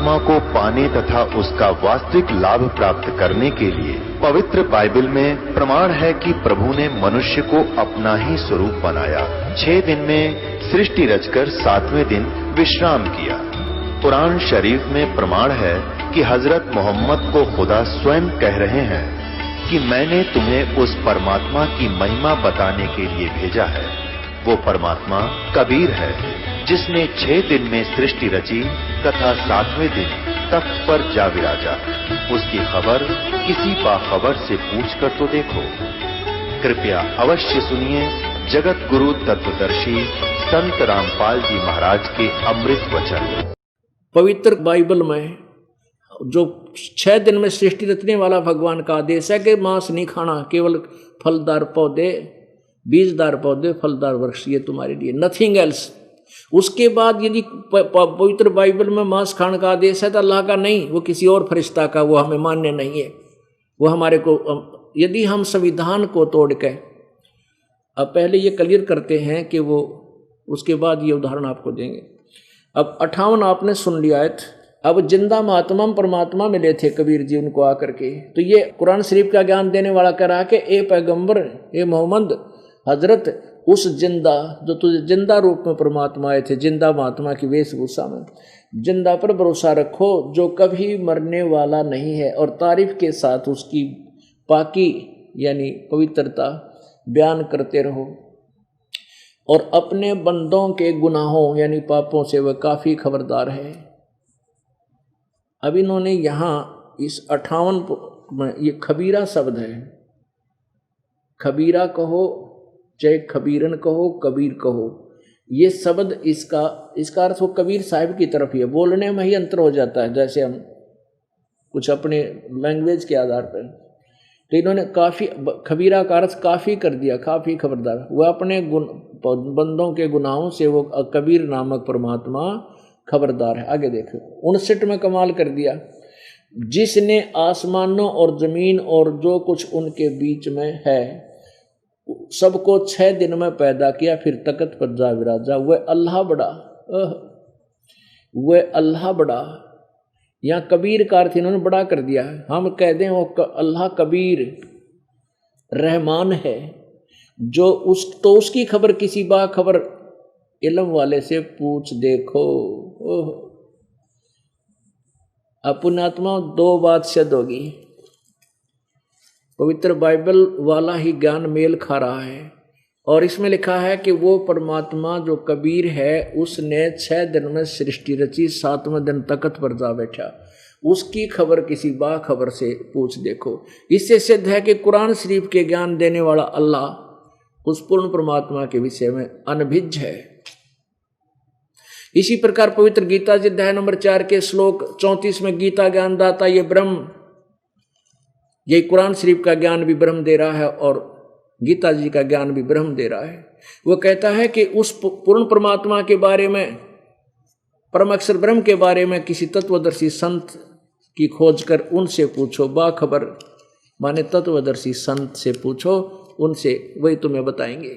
परमात्मा को पाने तथा उसका वास्तविक लाभ प्राप्त करने के लिए पवित्र बाइबल में प्रमाण है कि प्रभु ने मनुष्य को अपना ही स्वरूप बनाया। 6 दिन में सृष्टि रचकर 7वें दिन विश्राम किया। कुरान शरीफ में प्रमाण है कि हजरत मोहम्मद को खुदा स्वयं कह रहे हैं कि मैंने तुम्हें उस परमात्मा की महिमा बताने के लिए भेजा है। वो परमात्मा कबीर है जिसने 6 दिन में सृष्टि रची तथा 7वें दिन तख्त पर जा विराजा। उसकी खबर किसी बाखबर से पूछकर तो देखो। कृपया अवश्य सुनिए जगत गुरु तत्वदर्शी संत रामपाल जी महाराज के अमृत वचन। पवित्र बाइबल में जो 6 दिन में सृष्टि रचने वाला भगवान का आदेश है कि मांस नहीं खाना, केवल फलदार पौधे, बीजदार पौधे, फलदार वृक्ष, ये तुम्हारे लिए, नथिंग एल्स। उसके बाद यदि पवित्र बाइबल में मांस खाने का आदेश है तो अल्लाह का नहीं, वो किसी और फरिश्ता का, वो हमें मान्य नहीं है। वो हमारे को, यदि हम संविधान को तोड़ के, अब पहले ये क्लियर करते हैं कि वो, उसके बाद ये उदाहरण आपको देंगे। अब 58 आपने सुन लिया है। अब जिंदा महात्मा परमात्मा मिले थे कबीर जी उनको आकर के, तो ये कुरान शरीफ का ज्ञान देने वाला कह रहा कि ए पैगंबर, ए मोहम्मद, हजरत उस जिंदा, जो तुझे जिंदा रूप में परमात्मा आए थे, जिंदा महात्मा की वेशभूषा में, जिंदा पर भरोसा रखो जो कभी मरने वाला नहीं है, और तारीफ के साथ उसकी पाकी यानी पवित्रता बयान करते रहो, और अपने बंदों के गुनाहों यानी पापों से वह काफ़ी खबरदार है। अब इन्होंने यहाँ इस 58 में ये खबीरा शब्द है। खबीरा कहो चाहे खबीरन कहो, कबीर कहो, ये शब्द इसका अर्थ वो कबीर साहिब की तरफ ही है। बोलने में ही अंतर हो जाता है, जैसे हम कुछ अपने लैंग्वेज के आधार पर। तो इन्होंने काफ़ी, खबीरा का अर्थ काफ़ी कर दिया, काफ़ी खबरदार। वह अपने बंदों के गुनाहों से वो कबीर नामक परमात्मा खबरदार है। आगे देखो 59 में कमाल कर दिया। जिसने आसमानों और जमीन और जो कुछ उनके बीच में है सबको 6 दिन में पैदा किया, फिर तख्त पर जा विराजा। वह अल्लाह बड़ा, वह अल्लाह बड़ा। यहाँ कबीर का अर्थ इन्होंने बड़ा कर दिया है। हम कह दें वो अल्लाह कबीर रहमान है, जो तो उसकी खबर किसी बाखबर इल्म वाले से पूछ देखो। पुण्यात्मा 2 बात सिद्ध होगी। पवित्र बाइबल वाला ही ज्ञान मेल खा रहा है, और इसमें लिखा है कि वो परमात्मा जो कबीर है उसने 6 दिन में सृष्टि रची, 7वें दिन तख्त पर जा बैठा। उसकी खबर किसी बाखबर से पूछ देखो। इससे सिद्ध है कि कुरान शरीफ के ज्ञान देने वाला अल्लाह उस पूर्ण परमात्मा के विषय में अनभिज्ञ है। इसी प्रकार पवित्र गीता जी अध्याय नंबर 4 के श्लोक 34 में गीता ज्ञान दाता ये ब्रह्म, ये कुरान शरीफ का ज्ञान भी ब्रह्म दे रहा है और गीता जी का ज्ञान भी ब्रह्म दे रहा है। वो कहता है कि उस पूर्ण परमात्मा के बारे में, परम अक्षर ब्रह्म के बारे में किसी तत्वदर्शी संत की खोज कर उनसे पूछो। बाखबर माने तत्वदर्शी संत से पूछो, उनसे वही तुम्हें बताएंगे।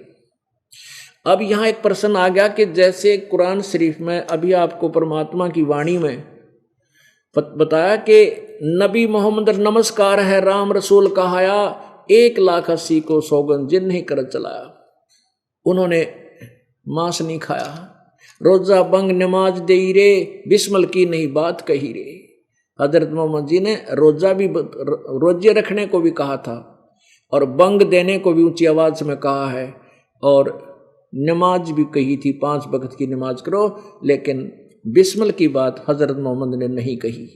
अब यहाँ एक प्रश्न आ गया कि जैसे कुरान शरीफ में अभी आपको परमात्मा की वाणी में बताया कि नबी मोहम्मद नमस्कार है राम रसूल कहाया, 1,80,000 को सौगन जिन नहीं कर चलाया। उन्होंने मांस नहीं खाया, रोजा बंग नमाज दे रे, बिस्मल की नहीं बात कही रे। हजरत मोहम्मद जी ने रोजे रखने को भी कहा था, और बंग देने को भी ऊंची आवाज में कहा है, और नमाज भी कही थी, 5 वक्त की नमाज करो, लेकिन बिस्मिल की बात हजरत मोहम्मद ने नहीं कही।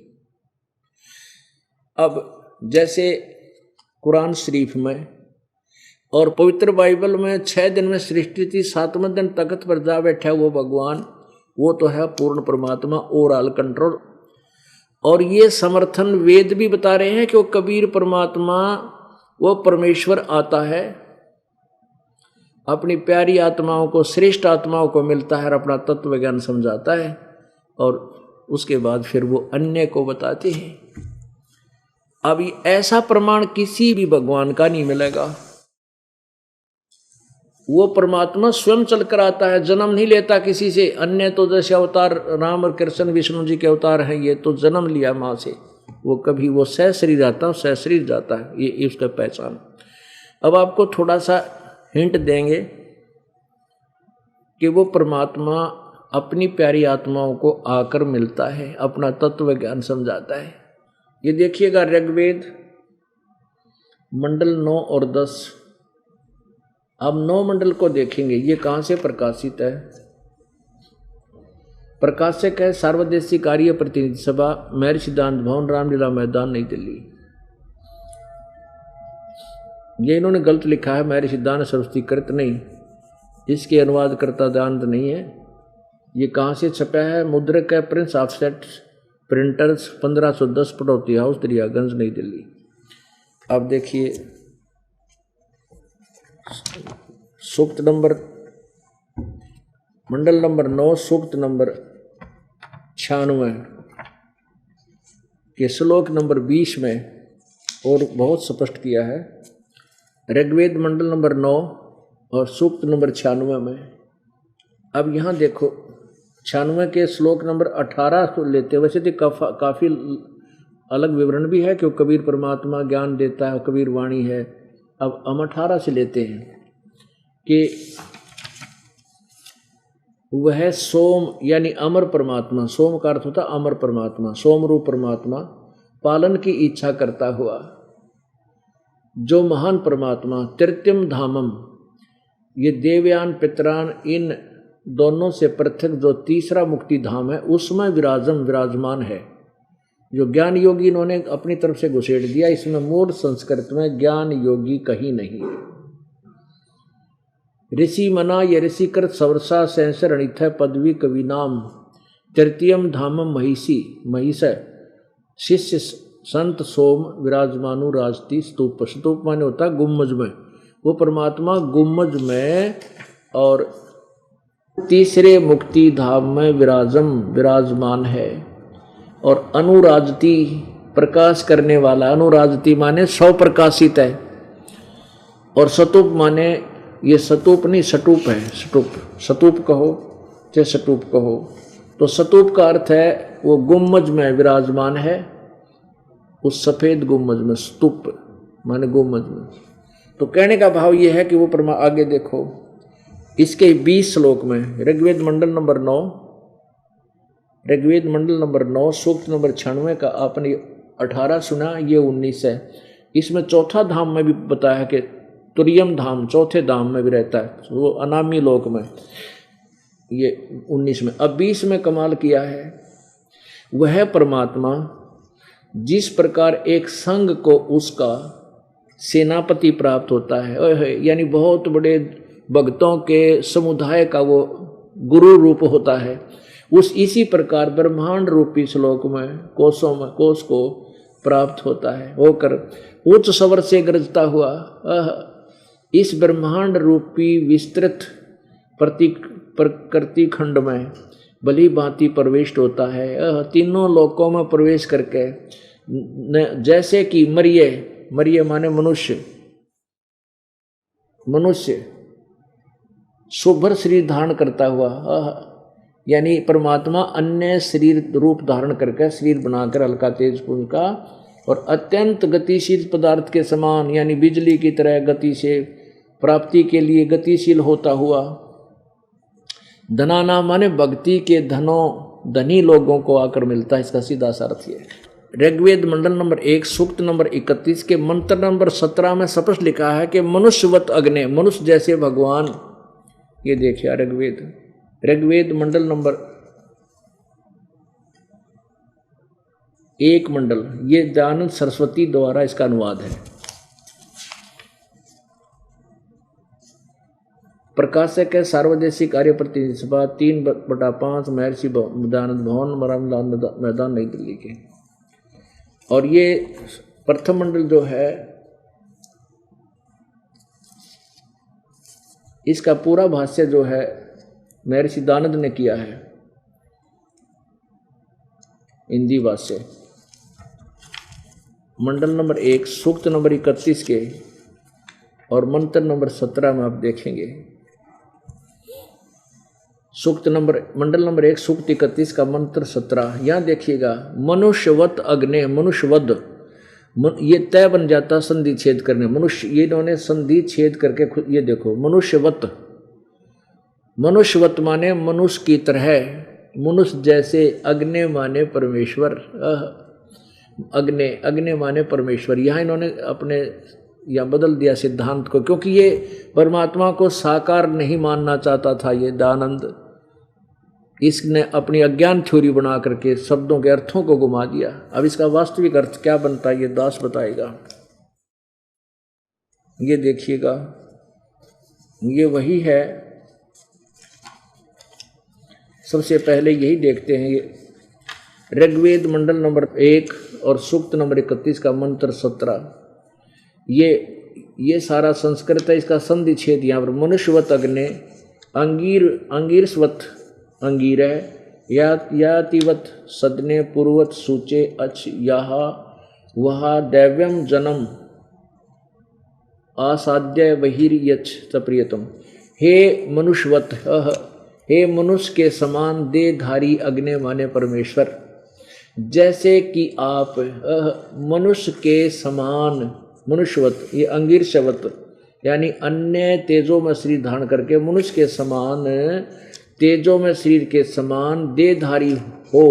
अब जैसे कुरान शरीफ में और पवित्र बाइबल में 6 दिन में सृष्टि थी, 7वें दिन तख्त पर जा बैठा वो भगवान, वो तो है पूर्ण परमात्मा, ओवरऑल कंट्रोल। और ये समर्थन वेद भी बता रहे हैं कि वो कबीर परमात्मा, वो परमेश्वर आता है, अपनी प्यारी आत्माओं को, श्रेष्ठ आत्माओं को मिलता है और अपना तत्व ज्ञान समझाता है, और उसके बाद फिर वो अन्य को बताते हैं। अब ऐसा प्रमाण किसी भी भगवान का नहीं मिलेगा। वो परमात्मा स्वयं चलकर आता है, जन्म नहीं लेता किसी से। अन्य तो जैसे अवतार राम और कृष्ण विष्णु जी के अवतार हैं, ये तो जन्म लिया माँ से। वो कभी वो सहशरीर आता है, सहशरीर जाता है, ये उसका पहचान। अब आपको थोड़ा सा हिंट देंगे कि वो परमात्मा अपनी प्यारी आत्माओं को आकर मिलता है, अपना तत्व ज्ञान समझाता है। ये देखिएगा ऋग्वेद मंडल 9 और 10। अब 9 मंडल को देखेंगे, ये कहाँ से प्रकाशित है। प्रकाशक है सार्वदेशी कार्य प्रतिनिधि सभा, महर्षि सिद्धांत भवन, रामलीला मैदान, नई दिल्ली। ये इन्होंने गलत लिखा है, महर्षि सिद्धांत सरस्वती कृत नहीं, इसके अनुवाद करता दयानंद नहीं है। ये कहाँ से छपा है, मुद्रक है Prince Offset Printers 1510 Pataudi house Daryaganj Nai Delhi. अब देखिए सूक्त नंबर मंडल नंबर 9 सूक्त नंबर 96 के श्लोक नंबर 20 में और बहुत स्पष्ट किया है। ऋग्वेद मंडल नंबर 9 और सूक्त नंबर 96 में। अब यहाँ देखो 96 के श्लोक नंबर 18 को लेते, वैसे तो काफ़ी अलग विवरण भी है कि कबीर परमात्मा ज्ञान देता है, कबीर वाणी है। अब हम 18 से लेते हैं कि वह सोम यानी अमर परमात्मा, सोम का अर्थ होता अमर परमात्मा, सोम रूप परमात्मा पालन की इच्छा करता हुआ जो महान परमात्मा तृतीयम धामम, ये देवयान पितरान इन दोनों से पृथक जो तीसरा मुक्ति धाम है उसमें विराजमान है। जो ज्ञान योगी इन्होंने अपनी तरफ से घुसेड़ दिया, इसमें मूल संस्कृत में ज्ञान योगी कहीं नहीं है। ऋषि मना ये ऋषि कृत सवरसा सहसर अणिथ पदवी कवि नाम तृतीयम धामम महिषी महिष शिष्य संत सोम विराजमानु राजती स्तूप। स्तूप माने होता है गुम्मज में, वो परमात्मा गुम्मज में और तीसरे मुक्ति धाम में विराजमान है। और अनुराजती प्रकाश करने वाला, अनुराजती माने सौ प्रकाशित है। और सतूप माने ये सतूप नहीं सटूप है, सतूप कहो चाहे सटूप कहो। तो सतूप का अर्थ है वो गुम्मज में विराजमान है, उस सफेद गुम्मज में, स्तूप माने गुम्मज में। तो कहने का भाव ये है कि वो आगे देखो इसके 20 श्लोक में ऋग्वेद मंडल नंबर 9, ऋग्वेद मंडल नंबर 9 सूक्त नंबर 96 का आपने 18 सुना, ये 19 है। इसमें चौथा धाम में भी बताया है कि तुरियम धाम चौथे धाम में भी रहता है, वो अनामी लोक में, ये 19 में। अब 20 में कमाल किया है, वह परमात्मा जिस प्रकार एक संघ को उसका सेनापति प्राप्त होता है, यानी बहुत बड़े भक्तों के समुदाय का वो गुरु रूप होता है, इसी प्रकार ब्रह्मांड रूपी श्लोक में कोशों में कोश को प्राप्त होता है, होकर उच्च स्वर से गरजता हुआ इस ब्रह्मांड रूपी विस्तृत प्रकृति खंड में भली भांति प्रविष्ट होता है। तीनों लोकों में प्रवेश करके जैसे कि मरिये माने मनुष्य शुभ्र शरीर धारण करता हुआ, यानी परमात्मा अन्य शरीर रूप धारण करके शरीर बनाकर हल्का तेज पुंज का और अत्यंत गतिशील पदार्थ के समान यानी बिजली की तरह गति से प्राप्ति के लिए गतिशील होता हुआ धनाना माने भक्ति के धनी लोगों को आकर मिलता है। इसका सीधा सा अर्थ है। ऋग्वेद मंडल नंबर 1 सूक्त नंबर 31 के मंत्र नंबर 17 में स्पष्ट लिखा है कि मनुष्यवत अग्नि, मनुष्य जैसे भगवान। ये देखिए ऋग्वेद मंडल नंबर 1 मंडल, ये दयानंद सरस्वती द्वारा इसका अनुवाद है। प्रकाशक है सार्वदेशी कार्य प्रतिनिधि सभा 3/5 महर्षि दयानंद भवन रामलीला मैदान नई दिल्ली के। और ये प्रथम मंडल जो है इसका पूरा भाष्य जो है महर्षि दयानंद ने किया है, हिंदी भाष्य मंडल नंबर 1 सूक्त नंबर 31 के और मंत्र नंबर 17 में आप देखेंगे सूक्त नंबर मंडल नंबर 1 सूक्त 31 का मंत्र 17। यहाँ देखिएगा मनुष्यवत अग्नि मनुष्यवद, ये तय बन जाता संधि छेद करने, मनुष्य, ये इन्होंने संधि छेद करके खुद, ये देखो मनुष्यवत, मनुष्यवत माने मनुष्य की तरह, मनुष्य जैसे, अग्नि माने परमेश्वर, अग्नि, अग्नि माने परमेश्वर। यहाँ इन्होंने अपने या बदल दिया सिद्धांत को, क्योंकि ये परमात्मा को साकार नहीं मानना चाहता था ये दयानंद, इसने अपनी अज्ञान थ्योरी बना करके शब्दों के अर्थों को घुमा दिया। अब इसका वास्तविक अर्थ क्या बनता है ये दास बताएगा। ये देखिएगा, ये वही है। सबसे पहले यही देखते हैं, ये ऋग्वेद मंडल नंबर 1 और सूक्त नंबर 31 का मंत्र 17। ये सारा संस्कृत है, इसका संधि छेद यहाँ पर मनुष्यवत अग्नि, अंगीरस्वत अंगीर है, यातिवत सदने पूर्वत सूचे अच यहाँ वहा दैव्यम जन्म आसाध्य बहिर्यच तप्रियतम। हे मनुष्यवत, हे मनुष्य के समान देहधारी अग्नि माने परमेश्वर, जैसे कि आप मनुष्य के समान, मनुष्यवत ये अंगीरशवत यानी अन्य तेजों में शरीर धारण करके मनुष्य के समान, तेजों में शरीर के समान देहधारी हो,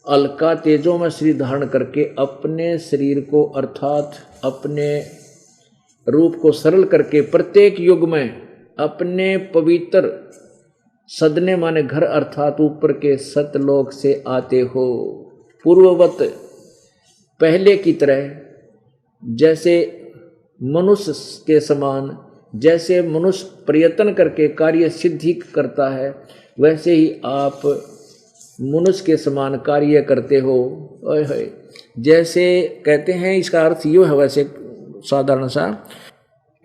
अलका तेजों में शरीर धारण करके अपने शरीर को अर्थात अपने रूप को सरल करके प्रत्येक युग में अपने पवित्र सदने माने घर अर्थात ऊपर के सतलोक से आते हो। पूर्ववत पहले की तरह, जैसे मनुष्य के समान, जैसे मनुष्य प्रयत्न करके कार्य सिद्धि करता है वैसे ही आप मनुष्य के समान कार्य करते हो। जैसे कहते हैं, इसका अर्थ ये है वैसे साधारण सा,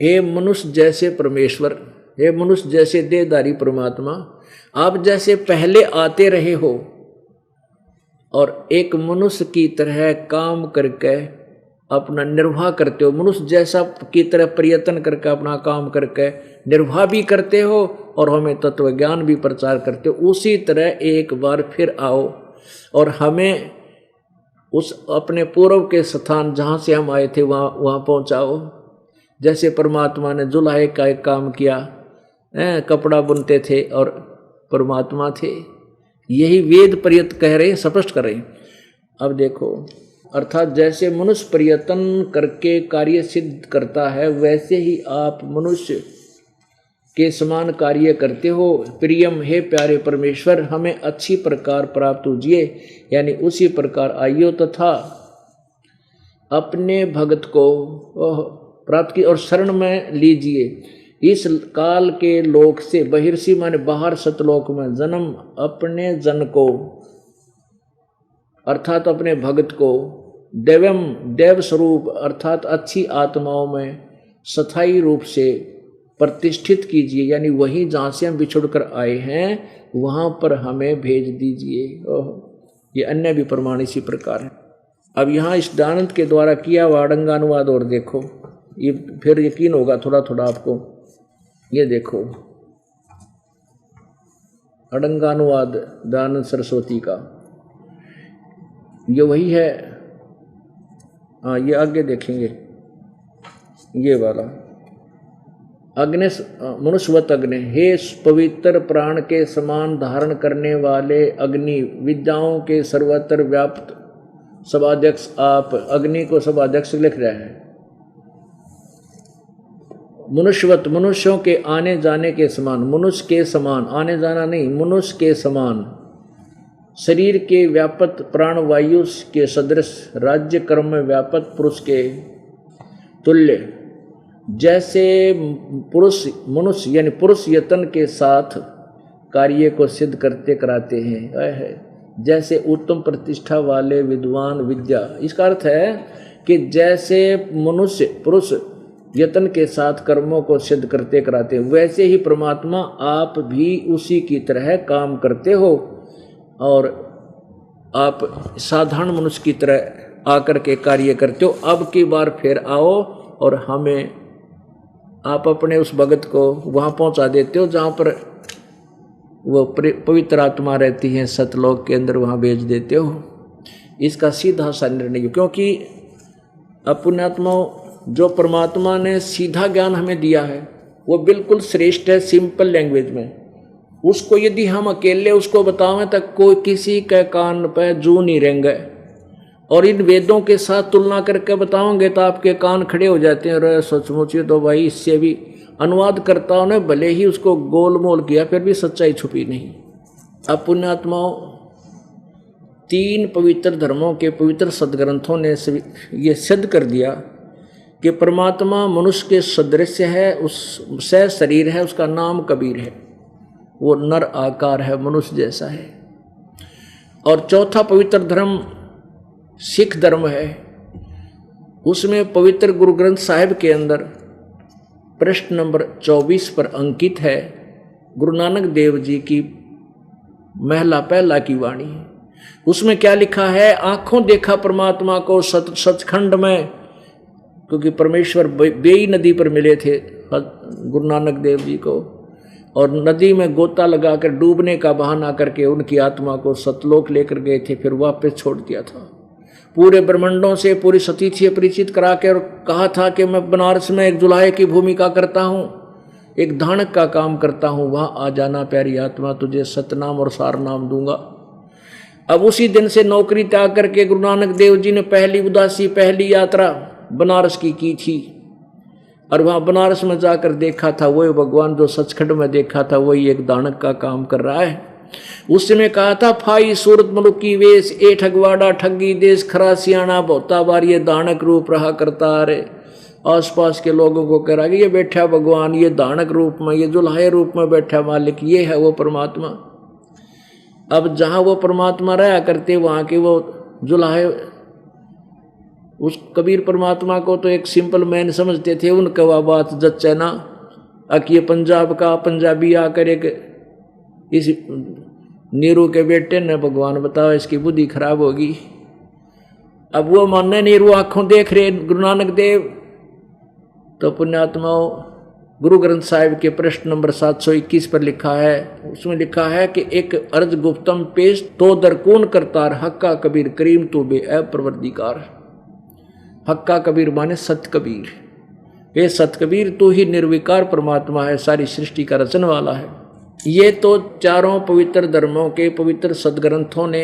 हे मनुष्य जैसे परमेश्वर, हे मनुष्य जैसे देहधारी परमात्मा, आप जैसे पहले आते रहे हो और एक मनुष्य की तरह काम करके अपना निर्वाह करते हो, मनुष्य जैसा की तरह प्रयत्न करके अपना काम करके निर्वाह भी करते हो और हमें तत्व ज्ञान भी प्रचार करते हो। उसी तरह एक बार फिर आओ और हमें उस अपने पूर्व के स्थान जहाँ से हम आए थे वहाँ पहुँचाओ। जैसे परमात्मा ने जुलाहे का एक काम किया, कपड़ा बुनते थे और परमात्मा थे, यही वेद प्रयत्न कह रहे हैं, स्पष्ट कर रहे हैं। अब देखो, अर्थात जैसे मनुष्य प्रयत्न करके कार्य सिद्ध करता है वैसे ही आप मनुष्य के समान कार्य करते हो। प्रियम, हे प्यारे परमेश्वर, हमें अच्छी प्रकार प्राप्त कीजिए, यानी उसी प्रकार आइयो तथा अपने भगत को प्राप्त की और शरण में लीजिए। इस काल के लोक से बहिर्षि माने बाहर सतलोक में जन्म अपने जन को अर्थात अपने भगत को देवम देव स्वरूप अर्थात अच्छी आत्माओं में स्थायी रूप से प्रतिष्ठित कीजिए, यानी वहीं जहाँ से हम बिछुड़ कर आए हैं वहाँ पर हमें भेज दीजिए। ये अन्य भी प्रमाण इसी प्रकार है। अब यहाँ इस दानंद के द्वारा किया हुआ अड़ंगानुवाद और देखो, ये फिर यकीन होगा थोड़ा थोड़ा आपको। ये देखो अड़ंगानुवाद दयानंद सरस्वती का, ये वही है। हाँ, ये आगे देखेंगे, ये वाला अग्नि मनुष्यवत अग्नि, हे पवित्र प्राण के समान धारण करने वाले अग्नि, विद्याओं के सर्वत्र व्याप्त सभाध्यक्ष आप। अग्नि को सभाध्यक्ष लिख रहे हैं। मनुष्यवत, मनुष्यों के आने जाने के समान, मनुष्य के समान, आने जाना नहीं, मनुष्य के समान, शरीर के व्यापक प्राण वायु के सदृश, राज्य कर्म में व्यापक पुरुष के तुल्य, जैसे पुरुष मनुष्य यानी पुरुष यत्न के साथ कार्य को सिद्ध करते कराते हैं, जैसे उत्तम प्रतिष्ठा वाले विद्वान विद्या। इसका अर्थ है कि जैसे मनुष्य पुरुष यत्न के साथ कर्मों को सिद्ध करते कराते हैं, वैसे ही परमात्मा आप भी उसी की तरह काम करते हो और आप साधारण मनुष्य की तरह आकर के कार्य करते हो। अब की बार फिर आओ और हमें आप अपने उस भगत को वहाँ पहुँचा देते हो जहाँ पर वो पवित्र आत्मा रहती है सतलोक के अंदर, वहाँ भेज देते हो। इसका सीधा सा निर्णय, क्योंकि पुण्यात्माओं जो परमात्मा ने सीधा ज्ञान हमें दिया है वो बिल्कुल श्रेष्ठ है, सिंपल लैंग्वेज में। उसको यदि हम अकेले उसको बतावें तक कोई किसी के कान पे जू नहीं रहेंगे, और इन वेदों के साथ तुलना करके बताओगे तो आपके कान खड़े हो जाते हैं। अरे सचमुच तो भाई, इससे भी अनुवादकर्ताओं ने भले ही उसको गोल मोल किया फिर भी सच्चाई छुपी नहीं। अब पुण्यात्माओं, 3 पवित्र धर्मों के पवित्र सदग्रंथों ने ये सिद्ध कर दिया कि परमात्मा मनुष्य के सदृश है, उससे शरीर है, उसका नाम कबीर है, वो नर आकार है, मनुष्य जैसा है। और चौथा पवित्र धर्म सिख धर्म है। उसमें पवित्र गुरु ग्रंथ साहिब के अंदर पृष्ठ नंबर 24 पर अंकित है गुरु नानक देव जी की महला पहला की वाणी। उसमें क्या लिखा है? आंखों देखा परमात्मा को सचखंड में, क्योंकि परमेश्वर बेई नदी पर मिले थे गुरु नानक देव जी को, और नदी में गोता लगाकर डूबने का बहाना करके उनकी आत्मा को सतलोक लेकर गए थे, फिर वापस छोड़ दिया था। पूरे ब्रह्मांडों से, पूरी सती से परिचित करा के और कहा था कि मैं बनारस में एक जुलाहे की भूमिका करता हूँ, एक धानक का काम करता हूँ, वहाँ आ जाना प्यारी आत्मा, तुझे सतनाम और सार नाम दूंगा। अब उसी दिन से नौकरी त्याग करके गुरु नानक देव जी ने पहली उदासी, पहली यात्रा बनारस की थी, और वहाँ बनारस में जाकर देखा था वही भगवान जो सचखंड में देखा था वही एक दानक का काम कर रहा है। उस समय कहा था, फाई सूरत मलुक की वेश, ए ठगवाड़ा ठगी देश, खरा सियाणा बहुता बार ये दानक रूप रहा करता। अरे आसपास के लोगों को कह रहा कि ये बैठा भगवान, ये दानक रूप में, ये जुल्हाए रूप में बैठा मालिक, ये है वो परमात्मा। अब जहाँ वो परमात्मा रहा करते वहाँ के वो जुल्हाए उस कबीर परमात्मा को तो एक सिंपल मैन समझते थे। उनका वह बात जच्चे ना, ये पंजाब का पंजाबी आकर एक इस नीरू के बेटे ने भगवान बताओ इसकी बुद्धि खराब होगी। अब वो मानने नीरू आंखों देख रहे गुरु नानक देव। तो पुण्यात्माओं, गुरु ग्रंथ साहिब के प्रश्न नंबर 721 पर लिखा है, उसमें लिखा है कि एक अर्ज गुप्तम पेश तो दरकून करतार, हक्का कबीर करीम तो बे प्रवर्दिकार। हक्का कबीर माने सत कबीर, ये सत कबीर तो ही निर्विकार परमात्मा है, सारी सृष्टि का रचन वाला है। ये तो चारों पवित्र धर्मों के पवित्र सदग्रंथों ने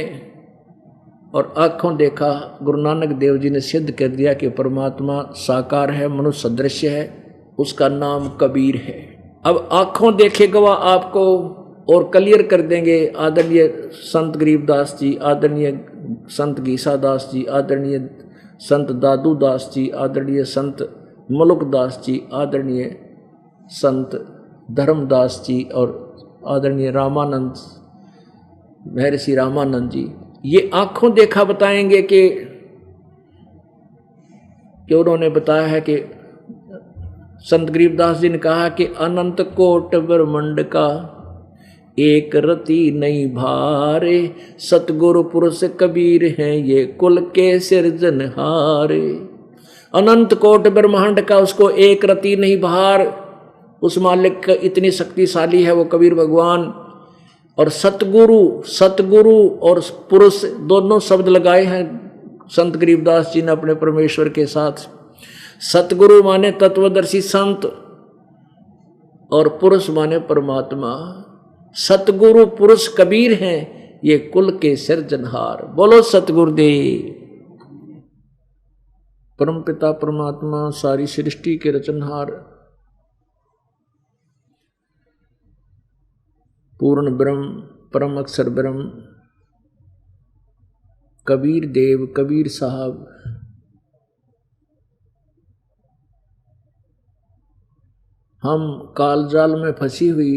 और आंखों देखा गुरु नानक देव जी ने सिद्ध कर दिया कि परमात्मा साकार है, मनुष्य सदृश्य है, उसका नाम कबीर है। अब आंखों देखे गवाह आपको और क्लियर कर देंगे आदरणीय संत गरीबदास जी, आदरणीय संत गीसादास जी, आदरणीय संत दादू दास जी, आदरणीय संत मलुकदास जी, आदरणीय संत धर्मदास जी और आदरणीय रामानंद महर्षि रामानंद जी, ये आंखों देखा बताएंगे कि उन्होंने बताया है कि संत गरीबदास जी ने कहा कि अनंत कोट ब्रह्मंड का एक रति नहीं भारे, सतगुरु पुरुष कबीर हैं ये कुल के सिरजनहारे। अनंत कोट ब्रह्मांड का उसको एक रति नहीं भार, उस मालिक का इतनी शक्तिशाली है वो कबीर भगवान। और सतगुरु और पुरुष दोनों शब्द लगाए हैं संत गरीबदास जी ने अपने परमेश्वर के साथ। सतगुरु माने तत्वदर्शी संत और पुरुष माने परमात्मा। सतगुरु पुरुष कबीर हैं ये कुल के सिरजनहार। बोलो सतगुरुदेव। परमपिता परमात्मा सारी सृष्टि के रचनहार, पूर्ण ब्रह्म, परम अक्षर ब्रह्म, कबीर देव, कबीर साहब, हम कालजाल में फंसी हुई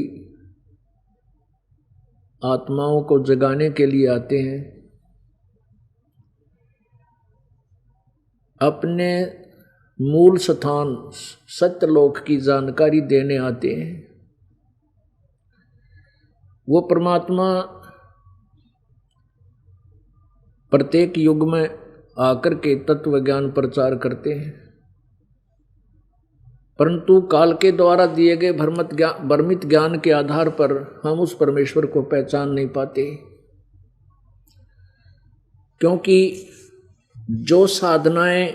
आत्माओं को जगाने के लिए आते हैं, अपने मूल स्थान सत्यलोक की जानकारी देने आते हैं। वो परमात्मा प्रत्येक युग में आकर के तत्व ज्ञान प्रचार करते हैं। परंतु काल के द्वारा दिए गए भ्रमित ज्ञान के आधार पर हम उस परमेश्वर को पहचान नहीं पाते, क्योंकि जो साधनाएं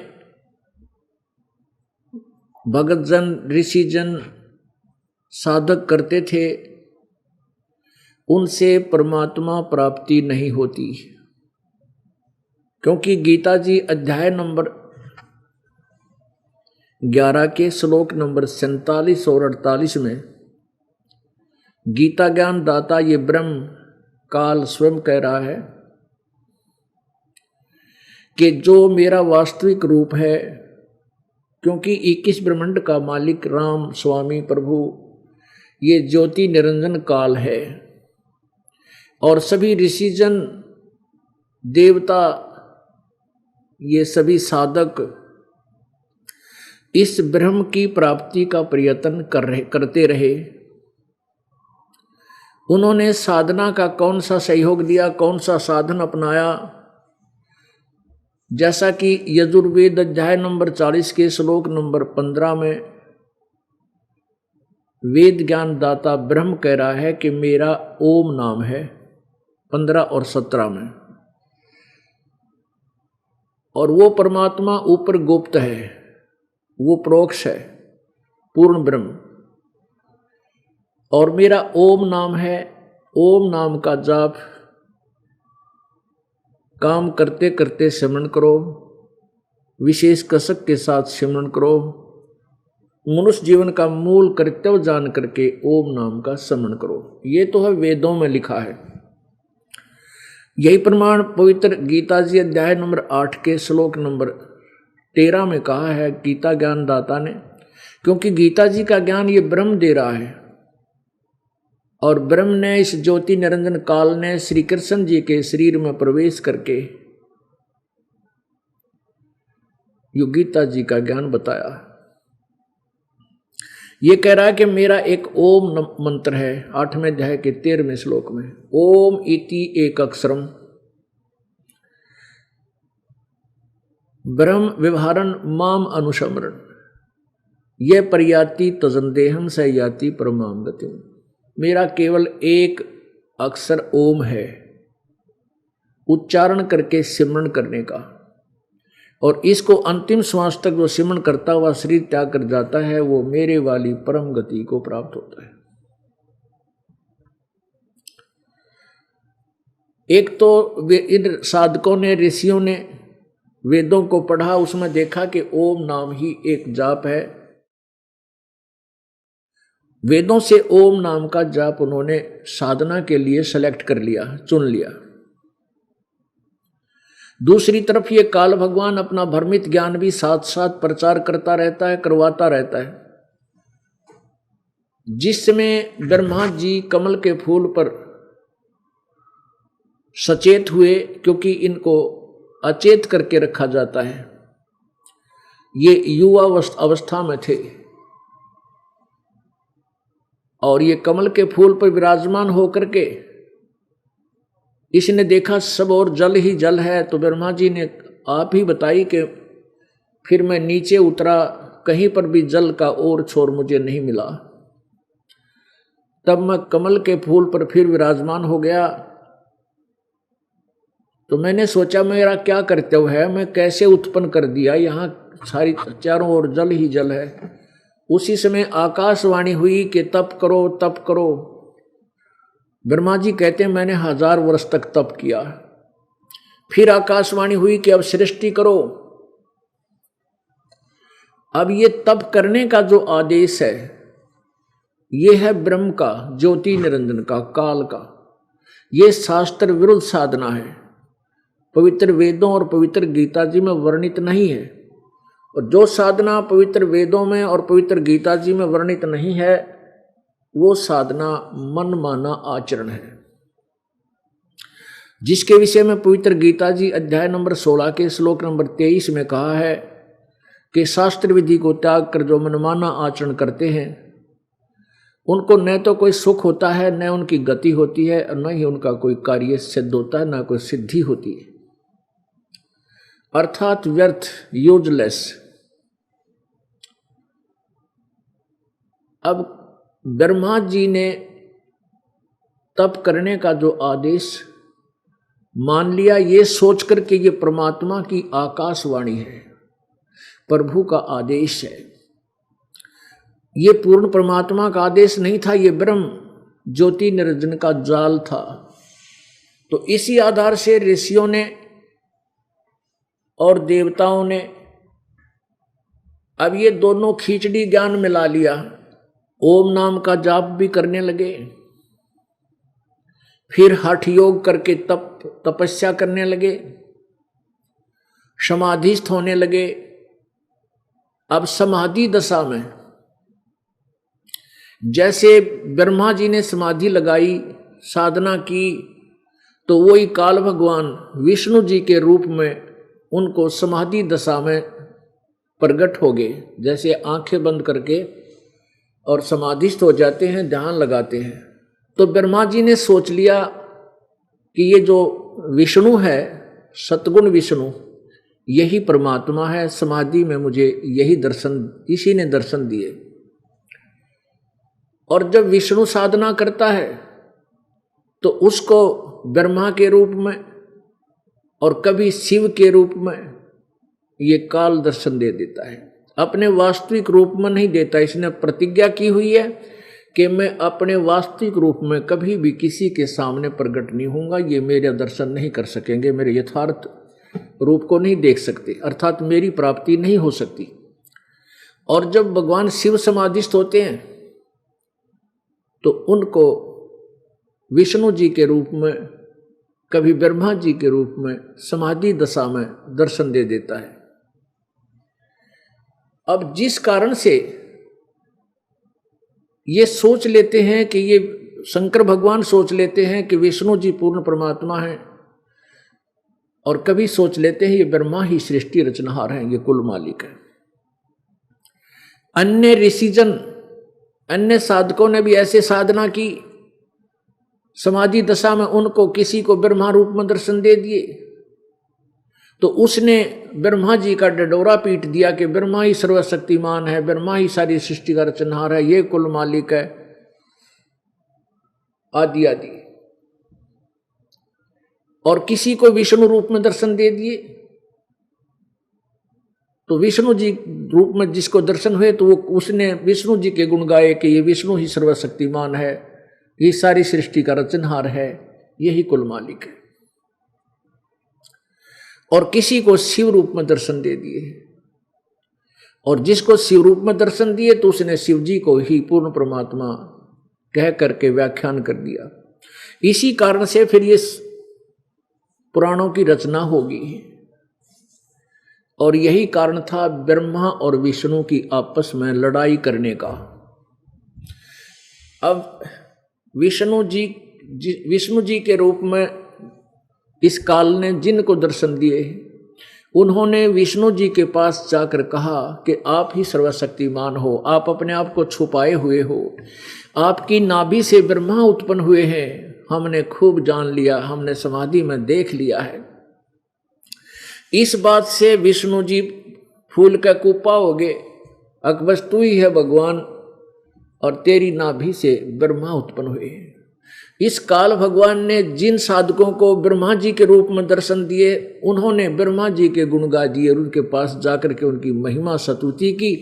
भगत जन ऋषि जन साधक करते थे उनसे परमात्मा प्राप्ति नहीं होती। क्योंकि गीता जी अध्याय नंबर 11 के श्लोक नंबर 47 और 48 में गीता ज्ञान दाता ये ब्रह्म काल स्वयं कह रहा है कि जो मेरा वास्तविक रूप है, क्योंकि 21 ब्रह्मांड का मालिक राम स्वामी प्रभु ये ज्योति निरंजन काल है, और सभी ऋषिजन देवता ये सभी साधक इस ब्रह्म की प्राप्ति का प्रयत्न करते रहे। उन्होंने साधना का कौन सा सहयोग दिया, कौन सा साधन अपनाया, जैसा कि यजुर्वेद अध्याय नंबर 40 के श्लोक नंबर 15 में वेद ज्ञान दाता ब्रह्म कह रहा है कि मेरा ओम नाम है, 15 और 17 में। और वो परमात्मा ऊपर गुप्त है, वो प्रोक्ष है, पूर्ण ब्रह्म। और मेरा ओम नाम है। ओम नाम का जाप काम करते करते सिमरन करो, विशेष कसक के साथ सिमरन करो। मनुष्य जीवन का मूल कर्तव्य जान करके ओम नाम का स्मरण करो। ये तो है वेदों में लिखा है। यही प्रमाण पवित्र गीता जी अध्याय नंबर 8 के श्लोक नंबर 13 में कहा है गीता ज्ञान दाता ने, क्योंकि गीता जी का ज्ञान ये ब्रह्म दे रहा है, और ब्रह्म ने इस ज्योति निरंजन काल ने श्री कृष्ण जी के शरीर में प्रवेश करके यो गीता जी का ज्ञान बताया। ये कह रहा है कि मेरा एक ओम मंत्र है, 8वें अध्याय के 13वें श्लोक में, ओम इति एक अक्षरम ब्रह्म व्यवहारन माम अनुसमरण ये पर्याति तजंदेहम स याति परमाम गतिम। मेरा केवल एक अक्षर ओम है, उच्चारण करके सिमरन करने का, और इसको अंतिम श्वास तक जो सिमरन करता हुआ शरीर त्याग कर जाता है वो मेरे वाली परम गति को प्राप्त होता है। एक तो इन साधकों ने ऋषियों ने वेदों को पढ़ा, उसमें देखा कि ओम नाम ही एक जाप है। वेदों से ओम नाम का जाप उन्होंने साधना के लिए सेलेक्ट कर लिया, चुन लिया। दूसरी तरफ ये काल भगवान अपना भ्रमित ज्ञान भी साथ साथ प्रचार करता रहता है, करवाता रहता है। जिसमें ब्रह्मा जी कमल के फूल पर सचेत हुए, क्योंकि इनको अचेत करके रखा जाता है, ये युवा अवस्था में थे, और ये कमल के फूल पर विराजमान होकर के इसने देखा सब और जल ही जल है, तो ब्रह्मा जी ने आप ही बताई कि फिर मैं नीचे उतरा, कहीं पर भी जल का और छोर मुझे नहीं मिला। तब मैं कमल के फूल पर फिर विराजमान हो गया। तो मैंने सोचा मेरा क्या कर्तव्य है, मैं कैसे उत्पन्न कर दिया, यहाँ सारी चारों ओर जल ही जल है। उसी समय आकाशवाणी हुई कि तप करो तप करो। ब्रह्मा जी कहते हैं मैंने 1000 वर्ष तक तप किया। फिर आकाशवाणी हुई कि अब सृष्टि करो। अब ये तप करने का जो आदेश है ये है ब्रह्म का, ज्योति निरंजन का, काल का। ये शास्त्र विरुद्ध साधना है, पवित्र वेदों और पवित्र गीता जी में वर्णित नहीं है। और जो साधना पवित्र वेदों में और पवित्र गीता जी में वर्णित नहीं है वो साधना मनमाना आचरण है, जिसके विषय में पवित्र गीता जी अध्याय नंबर 16 के श्लोक नंबर 23 में कहा है कि शास्त्र विधि को त्याग कर जो मनमाना आचरण करते हैं उनको न तो कोई सुख होता है, न उनकी गति होती है, और न ही उनका कोई कार्य सिद्ध होता है, न कोई सिद्धि होती है। अर्थात व्यर्थ, यूजलेस। अब ब्रह्मा जी ने तप करने का जो आदेश मान लिया, ये सोच करके ये परमात्मा की आकाशवाणी है, प्रभु का आदेश है। ये पूर्ण परमात्मा का आदेश नहीं था, ये ब्रह्म ज्योति निरंजन का जाल था। तो इसी आधार से ऋषियों ने और देवताओं ने अब ये दोनों खिचड़ी ज्ञान मिला लिया। ओम नाम का जाप भी करने लगे, फिर हठ योग करके तपस्या करने लगे, समाधिस्थ होने लगे। अब समाधि दशा में जैसे ब्रह्मा जी ने समाधि लगाई, साधना की, तो वही काल भगवान विष्णु जी के रूप में उनको समाधि दशा में प्रकट हो गए। जैसे आंखें बंद करके और समाधिस्थ हो जाते हैं, ध्यान लगाते हैं, तो ब्रह्मा जी ने सोच लिया कि ये जो विष्णु है, सतगुण विष्णु, यही परमात्मा है। समाधि में मुझे यही दर्शन, इसी ने दर्शन दिए। और जब विष्णु साधना करता है तो उसको ब्रह्मा के रूप में और कभी शिव के रूप में ये काल दर्शन दे देता है। अपने वास्तविक रूप में नहीं देता। इसने प्रतिज्ञा की हुई है कि मैं अपने वास्तविक रूप में कभी भी किसी के सामने प्रकट नहीं होऊंगा, ये मेरा दर्शन नहीं कर सकेंगे, मेरे यथार्थ रूप को नहीं देख सकते, अर्थात मेरी प्राप्ति नहीं हो सकती। और जब भगवान शिव समाधिस्थ होते हैं तो उनको विष्णु जी के रूप में, कभी ब्रह्मा जी के रूप में समाधि दशा में दर्शन दे देता है। अब जिस कारण से ये सोच लेते हैं कि ये शंकर भगवान सोच लेते हैं कि विष्णु जी पूर्ण परमात्मा हैं, और कभी सोच लेते हैं ये ब्रह्मा ही सृष्टि रचनहार हैं, ये कुल मालिक है। अन्य ऋषिजन, अन्य साधकों ने भी ऐसे साधना की, समाधि दशा में उनको किसी को ब्रह्मा रूप में दर्शन दे दिए, तो उसने ब्रह्मा जी का डडोरा पीट दिया कि ब्रह्मा ही सर्वशक्तिमान है, ब्रह्मा ही सारी सृष्टि का रचनहार है, ये कुल मालिक है, आदि आदि। और किसी को विष्णु रूप में दर्शन दे दिए, तो विष्णु जी रूप में जिसको दर्शन हुए तो वो उसने विष्णु जी के गुण गाए कि ये विष्णु ही सर्वशक्तिमान है, ये सारी सृष्टि का रचनहार है, यही कुल मालिक है। और किसी को शिव रूप में दर्शन दे दिए, और जिसको शिव रूप में दर्शन दिए तो उसने शिव जी को ही पूर्ण परमात्मा कह करके व्याख्यान कर दिया। इसी कारण से फिर ये पुराणों की रचना होगी, और यही कारण था ब्रह्मा और विष्णु की आपस में लड़ाई करने का। अब विष्णु जी के रूप में इस काल ने जिनको दर्शन दिए, उन्होंने विष्णु जी के पास जाकर कहा कि आप ही सर्वशक्तिमान हो, आप अपने आप को छुपाए हुए हो, आपकी नाभि से ब्रह्मा उत्पन्न हुए हैं, हमने खूब जान लिया, हमने समाधि में देख लिया है। इस बात से विष्णु जी फूल का कुप्पा हो गए, अकबस तू ही है भगवान, और तेरी नाभि से ब्रह्मा उत्पन्न हुए। इस काल भगवान ने जिन साधकों को ब्रह्मा जी के रूप में दर्शन दिए, उन्होंने ब्रह्मा जी के गुण गा दिए और उनके पास जाकर के उनकी महिमा स्तुति की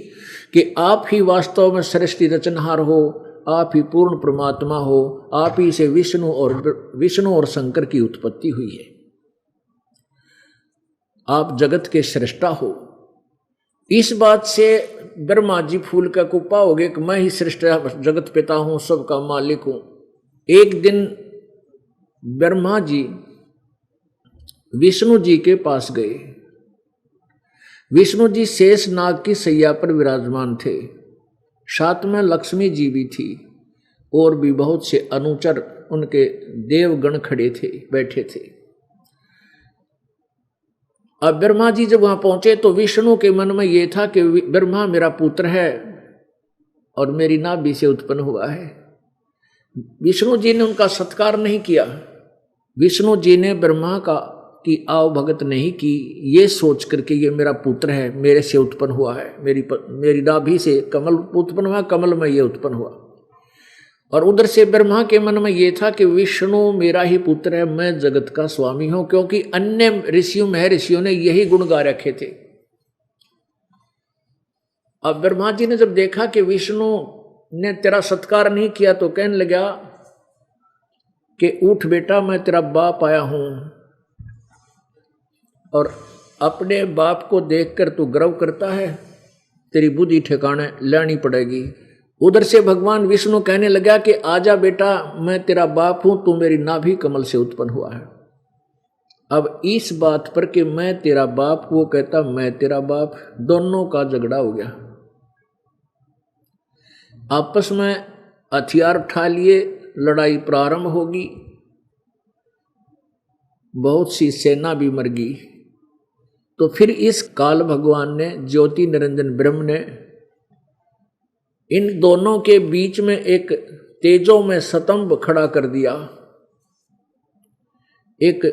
कि आप ही वास्तव में सृष्टि रचनहार हो, आप ही पूर्ण परमात्मा हो, आप ही से विष्णु और शंकर की उत्पत्ति हुई है, आप जगत के सृष्टा हो। इस बात से ब्रह्मा जी फूल का कुप्पा हो गए कि मैं ही सृष्टा जगत पिता हूं, सबका मालिक हूं। एक दिन ब्रह्मा जी विष्णु जी के पास गए। विष्णु जी शेष नाग की सैया पर विराजमान थे, साथ में लक्ष्मी जी भी थी, और भी बहुत से अनुचर उनके देवगण खड़े थे, बैठे थे। अब ब्रह्मा जी जब वहां पहुंचे तो विष्णु के मन में यह था कि ब्रह्मा मेरा पुत्र है और मेरी नाभि से उत्पन्न हुआ है। विष्णु जी ने उनका सत्कार नहीं किया। विष्णु जी ने ब्रह्मा की आव भगत नहीं की, ये सोच करके ये मेरा पुत्र है, मेरे से उत्पन्न हुआ है, मेरी नाभि से कमल उत्पन्न हुआ, कमल में ये उत्पन्न हुआ। और उधर से ब्रह्मा के मन में ये था कि विष्णु मेरा ही पुत्र है, मैं जगत का स्वामी हूं, क्योंकि अन्य ऋषियों महर्षियों ने यही गुण गा रखे थे। अब ब्रह्मा जी ने जब देखा कि विष्णु ने तेरा सत्कार नहीं किया तो कहने लगा कि उठ बेटा, मैं तेरा बाप आया हूं, और अपने बाप को देखकर तू गर्व करता है, तेरी बुद्धि ठिकाने लानी पड़ेगी। उधर से भगवान विष्णु कहने लगा कि आजा बेटा, मैं तेरा बाप हूं, तू मेरी नाभि कमल से उत्पन्न हुआ है। अब इस बात पर कि मैं तेरा बाप, वो कहता मैं तेरा बाप, दोनों का झगड़ा हो गया। आपस में हथियार उठा लिए, लड़ाई प्रारंभ होगी, बहुत सी सेना भी मर गई। तो फिर इस काल भगवान ने, ज्योति निरंजन ब्रह्म ने, इन दोनों के बीच में एक तेजों में स्तंभ खड़ा कर दिया, एक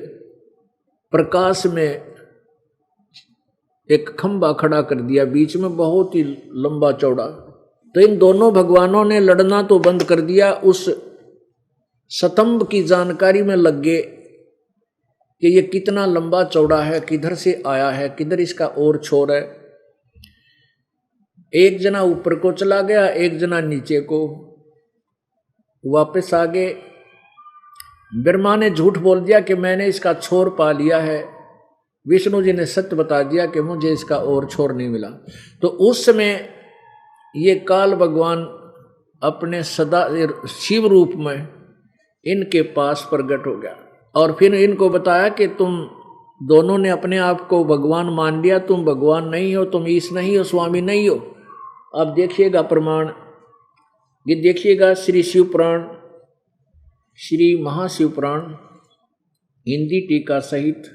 प्रकाश में एक खंभा खड़ा कर दिया, बीच में बहुत ही लंबा चौड़ा। तो इन दोनों भगवानों ने लड़ना तो बंद कर दिया, उस स्तंभ की जानकारी में लग गए कि ये कितना लंबा चौड़ा है, किधर से आया है, किधर इसका और छोर है। एक जना ऊपर को चला गया, एक जना नीचे को, वापस आ गए। ब्रह्मा ने झूठ बोल दिया कि मैंने इसका छोर पा लिया है, विष्णु जी ने सत्य बता दिया कि मुझे इसका और छोर नहीं मिला। तो उस समय ये काल भगवान अपने सदा शिव रूप में इनके पास प्रकट हो गया, और फिर इनको बताया कि तुम दोनों ने अपने आप को भगवान मान लिया, तुम भगवान नहीं हो, तुम ईश नहीं हो, स्वामी नहीं हो। अब देखिएगा प्रमाण, ये देखिएगा श्री शिव पुराण, श्री महाशिव पुराण, हिंदी टीका सहित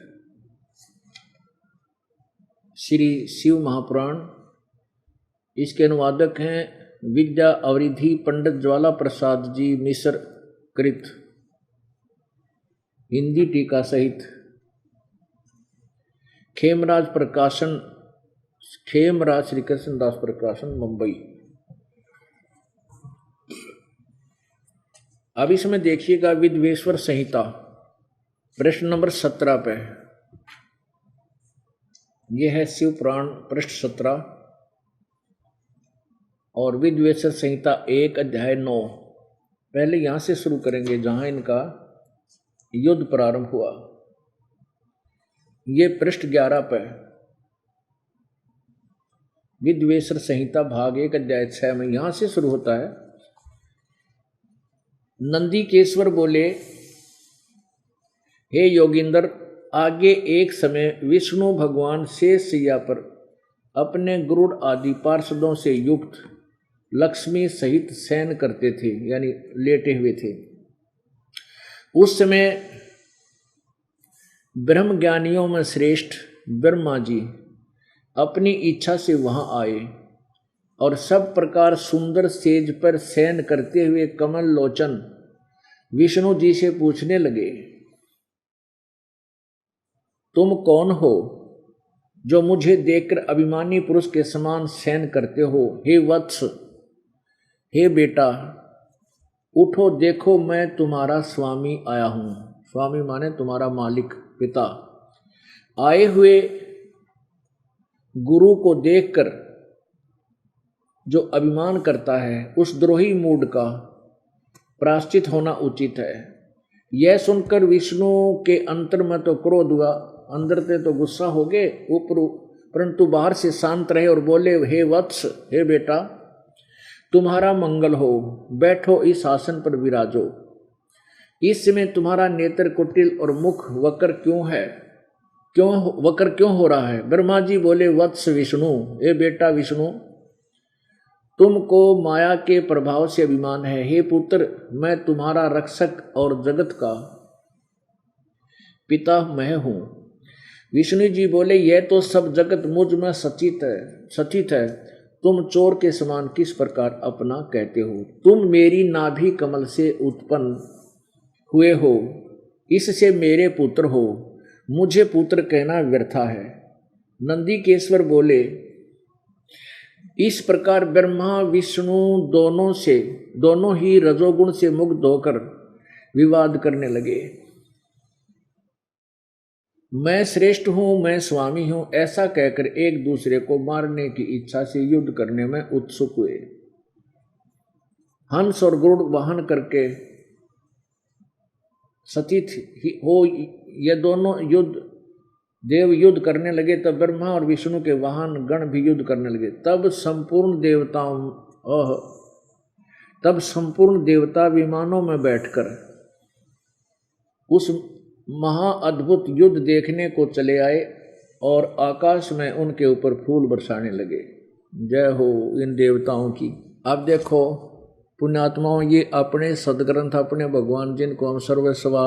श्री शिव महापुराण। इसके अनुवादक हैं विद्या अवरिधि पंडित ज्वाला प्रसाद जी मिश्र कृत, हिंदी टीका सहित। खेमराज प्रकाशन, खेमराज श्री कृष्णदास प्रकाशन, मुंबई। अब इसमें देखिएगा विद्वेश्वर संहिता प्रश्न नंबर 17 पे, यह है शिव पुराण पृष्ठ 17 और विद्वेश्वर संहिता 1 अध्याय 9। पहले यहां से शुरू करेंगे जहां इनका युद्ध प्रारंभ हुआ। ये पृष्ठ 11 पे विद्वेश्वर संहिता भाग 1 अध्याय 6 में यहां से शुरू होता है। नंदीकेश्वर बोले, हे योगिंदर, आगे एक समय विष्णु भगवान शेषशैया पर अपने गरुड़ आदि पार्षदों से युक्त लक्ष्मी सहित शयन करते थे, यानी लेटे हुए थे। उस समय ब्रह्म ज्ञानियों में श्रेष्ठ ब्रह्मा जी अपनी इच्छा से वहां आए और सब प्रकार सुंदर सेज पर शयन करते हुए कमल लोचन विष्णु जी से पूछने लगे, तुम कौन हो जो मुझे देखकर अभिमानी पुरुष के समान शयन करते हो? हे वत्स, हे बेटा, उठो, देखो मैं तुम्हारा स्वामी आया हूं। स्वामी माने तुम्हारा मालिक, पिता। आए हुए गुरु को देखकर जो अभिमान करता है उस द्रोही मूड का प्रायश्चित होना उचित है। यह सुनकर विष्णु के अंतर में तो क्रोध हुआ, अंदर से तो गुस्सा हो गए ऊपर, परंतु बाहर से शांत रहे और बोले, हे वत्स, हे बेटा, तुम्हारा मंगल हो, बैठो इस आसन पर विराजो। इस समय तुम्हारा नेत्र कुटिल और मुख वक्र क्यों है? वक्र क्यों हो रहा है? ब्रह्मा जी बोले, वत्स विष्णु, हे बेटा विष्णु, तुमको माया के प्रभाव से अभिमान है। हे पुत्र, मैं तुम्हारा रक्षक और जगत का पिता मैं हूं। विष्णु जी बोले, यह तो सब जगत मुझ में सचित है। तुम चोर के समान किस प्रकार अपना कहते हो? तुम मेरी नाभि कमल से उत्पन्न हुए हो, इससे मेरे पुत्र हो। मुझे पुत्र कहना व्यर्था है। नंदीकेश्वर बोले, इस प्रकार ब्रह्मा विष्णु दोनों ही रजोगुण से मुक्त होकर विवाद करने लगे। मैं श्रेष्ठ हूं, मैं स्वामी हूं, ऐसा कहकर एक दूसरे को मारने की इच्छा से युद्ध करने में उत्सुक हुए। हंस और गरुड़ वाहन करके सतीथ हो ये दोनों देव युद्ध करने लगे। तब ब्रह्मा और विष्णु के वाहन गण भी युद्ध करने लगे। तब संपूर्ण देवता विमानों में बैठकर उस महा अद्भुत युद्ध देखने को चले आए और आकाश में उनके ऊपर फूल बरसाने लगे। जय हो इन देवताओं की। अब देखो पुण्यात्माओं, ये अपने सदग्रंथ, अपने भगवान जिनको हम सर्वस्वा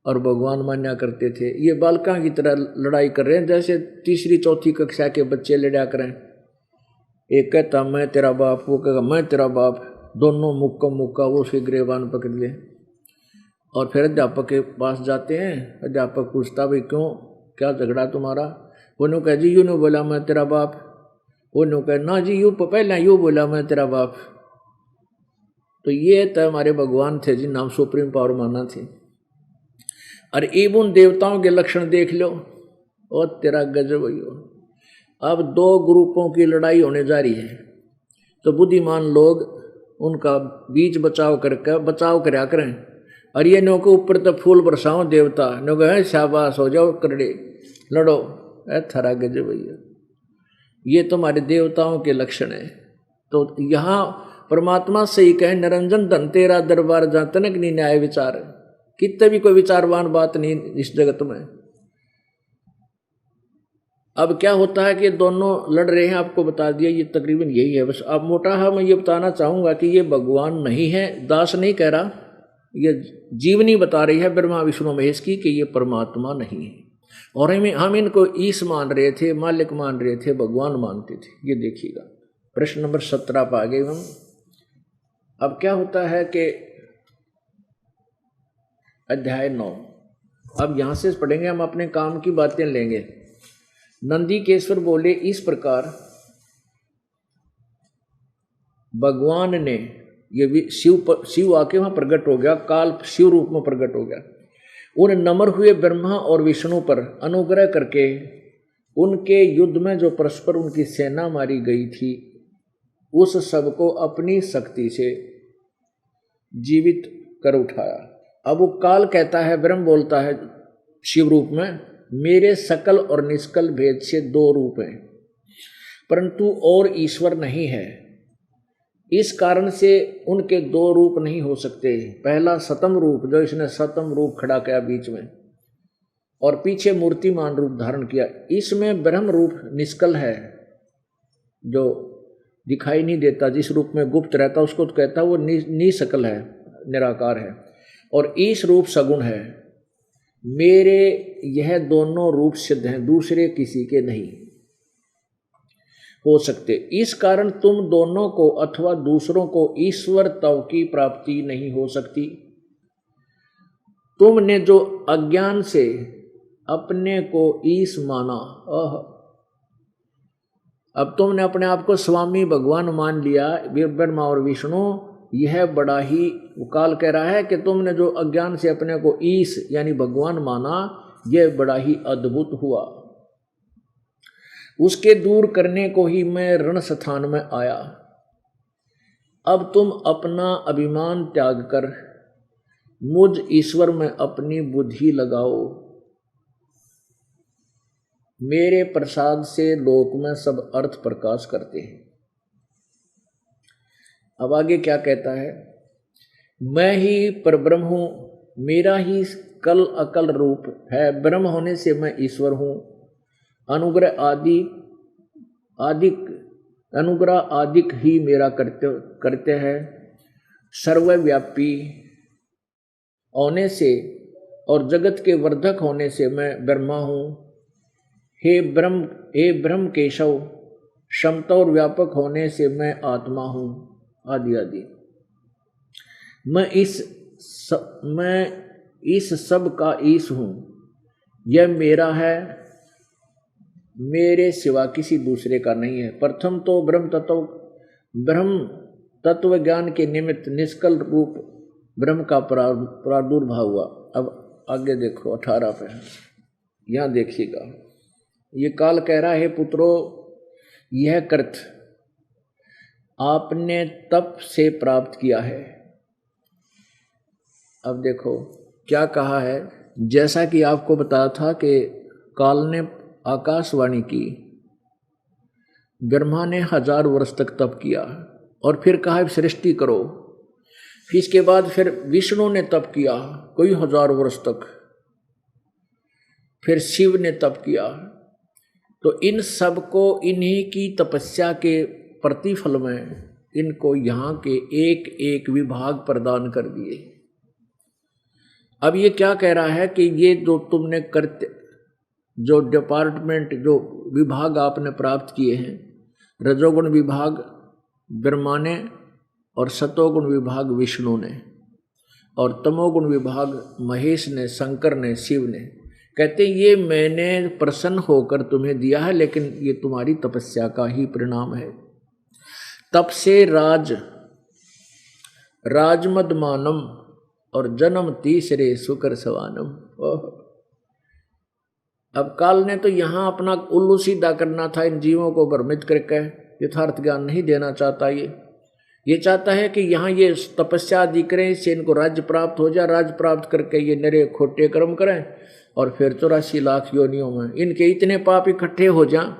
और भगवान मान्या करते थे, ये बालका की तरह लड़ाई कर रहे हैं, जैसे तीसरी चौथी कक्षा के बच्चे लड़ा करें। एक कहता मैं तेरा बाप, वो कहेगा मैं तेरा बाप, दोनों मुक्का वो उसके गिरेबान पकड़ ले। और फिर अध्यापक के पास जाते हैं। अध्यापक पूछता भाई क्यों, क्या झगड़ा तुम्हारा? वो नो कह जी यूँ ने बोला मैं तेरा बाप। वो नो कह ना जी यूँ पहले यूँ बोला मैं तेरा बाप। तो ये तो हमारे भगवान थे जिन नाम सुप्रीम पावर माना थी। और उन देवताओं के लक्षण देख लो, और तेरा गजब हो। अब दो ग्रुपों की लड़ाई होने जा रही है, तो बुद्धिमान लोग उनका बीच बचाव करया करें। और ये नो के ऊपर तो फूल बरसाओ देवता, नो कहे शाबाश हो जाओ करड़े लड़ो, थारा गजब भैया। ये तुम्हारे देवताओं के लक्षण है। तो यहाँ परमात्मा से ही कहे निरंजन धन तेरा दरबार जहाँ तनक नहीं न्याय विचार, कितने भी कोई विचारवान बात नहीं इस जगत में। अब क्या होता है कि दोनों लड़ रहे हैं, आपको बता दिया, ये तकरीबन यही है। बस अब मोटा है मैं ये बताना चाहूँगा कि ये भगवान नहीं है, दास नहीं कह रहा, ये जीवनी बता रही है ब्रह्मा विष्णु महेश की कि ये परमात्मा नहीं है। और हम इनको ईश मान रहे थे, मालिक मान रहे थे, भगवान मानते थे। ये देखिएगा प्रश्न नंबर 17 पर आ गए हम। अब क्या होता है कि अध्याय 9, अब यहां से पढ़ेंगे हम, अपने काम की बातें लेंगे। नंदीकेश्वर बोले, इस प्रकार भगवान ने, ये भी शिव आके वहां प्रकट हो गया, काल शिव रूप में प्रकट हो गया। उन नम्र हुए ब्रह्मा और विष्णु पर अनुग्रह करके उनके युद्ध में जो परस्पर उनकी सेना मारी गई थी, उस सब को अपनी शक्ति से जीवित कर उठाया। अब वो काल कहता है, ब्रह्म बोलता है शिव रूप में, मेरे सकल और निष्कल भेद से दो रूप हैं, परंतु और ईश्वर नहीं है। इस कारण से उनके दो रूप नहीं हो सकते। पहला सतम रूप, जो इसने सतम रूप खड़ा किया बीच में, और पीछे मूर्तिमान रूप धारण किया। इसमें ब्रह्म रूप निष्कल है, जो दिखाई नहीं देता, जिस रूप में गुप्त रहता उसको तो कहता वो निसकल है, निराकार है। और ईश रूप सगुण है। मेरे यह दोनों रूप सिद्ध हैं, दूसरे किसी के नहीं हो सकते। इस कारण तुम दोनों को अथवा दूसरों को ईश्वर तव की प्राप्ति नहीं हो सकती। तुमने जो अज्ञान से अपने को ईश माना, अब तुमने अपने आप को स्वामी भगवान मान लिया, ब्रह्मा और विष्णु, यह बड़ा ही, काल कह रहा है कि तुमने जो अज्ञान से अपने को ईश यानी भगवान माना, यह बड़ा ही अद्भुत हुआ। उसके दूर करने को ही मैं रण स्थान में आया। अब तुम अपना अभिमान त्याग कर मुझ ईश्वर में अपनी बुद्धि लगाओ। मेरे प्रसाद से लोक में सब अर्थ प्रकाश करते हैं। अब आगे क्या कहता है, मैं ही परब्रह्म हूं, मेरा ही कल अकल रूप है। ब्रह्म होने से मैं ईश्वर हूं। अनुग्रह आदिक ही मेरा करते हैं। सर्वव्यापी होने से और जगत के वर्धक होने से मैं ब्रह्मा हूँ। हे ब्रह्म केशव, क्षमता और व्यापक होने से मैं आत्मा हूँ, आदि आदि। मैं इस सब का ईश हूँ। यह मेरा है, मेरे सिवा किसी दूसरे का नहीं है। प्रथम तो ब्रह्म तत्व ज्ञान के निमित्त निष्कल रूप ब्रह्म का प्रादुर्भाव हुआ। अब आगे देखो 18 पे, यहाँ देखिएगा, ये काल कह रहा है पुत्रो, यह कृत आपने तप से प्राप्त किया है। अब देखो क्या कहा है, जैसा कि आपको बताया था कि काल ने आकाशवाणी की, ब्रह्मा ने 1000 वर्ष तक तप किया और फिर कहा सृष्टि करो। फिर इसके बाद फिर विष्णु ने तप किया कोई 1000 वर्ष तक, फिर शिव ने तप किया। तो इन सब को इन्हीं की तपस्या के प्रतिफल में इनको यहाँ के एक एक विभाग प्रदान कर दिए। अब ये क्या कह रहा है कि ये जो तुमने करते, जो डिपार्टमेंट, जो विभाग आपने प्राप्त किए हैं, रजोगुण विभाग ब्रह्मा ने और सतोगुण विभाग विष्णु ने और तमोगुण विभाग महेश ने, शंकर ने, शिव ने, कहते ये मैंने प्रसन्न होकर तुम्हें दिया है, लेकिन ये तुम्हारी तपस्या का ही परिणाम है। तप से राजमदमानम और जन्म तीसरे सुकर सवानम। अब काल ने तो यहाँ अपना उल्लू सीधा करना था, इन जीवों को भ्रमित करके यथार्थ ज्ञान नहीं देना चाहता। ये चाहता है कि यहाँ ये तपस्या आदि करें, इससे इनको राज्य प्राप्त हो जाए, राज्य प्राप्त करके ये नरे खोटे कर्म करें और फिर 84 लाख योनियों में इनके इतने पाप इकट्ठे हो जाएं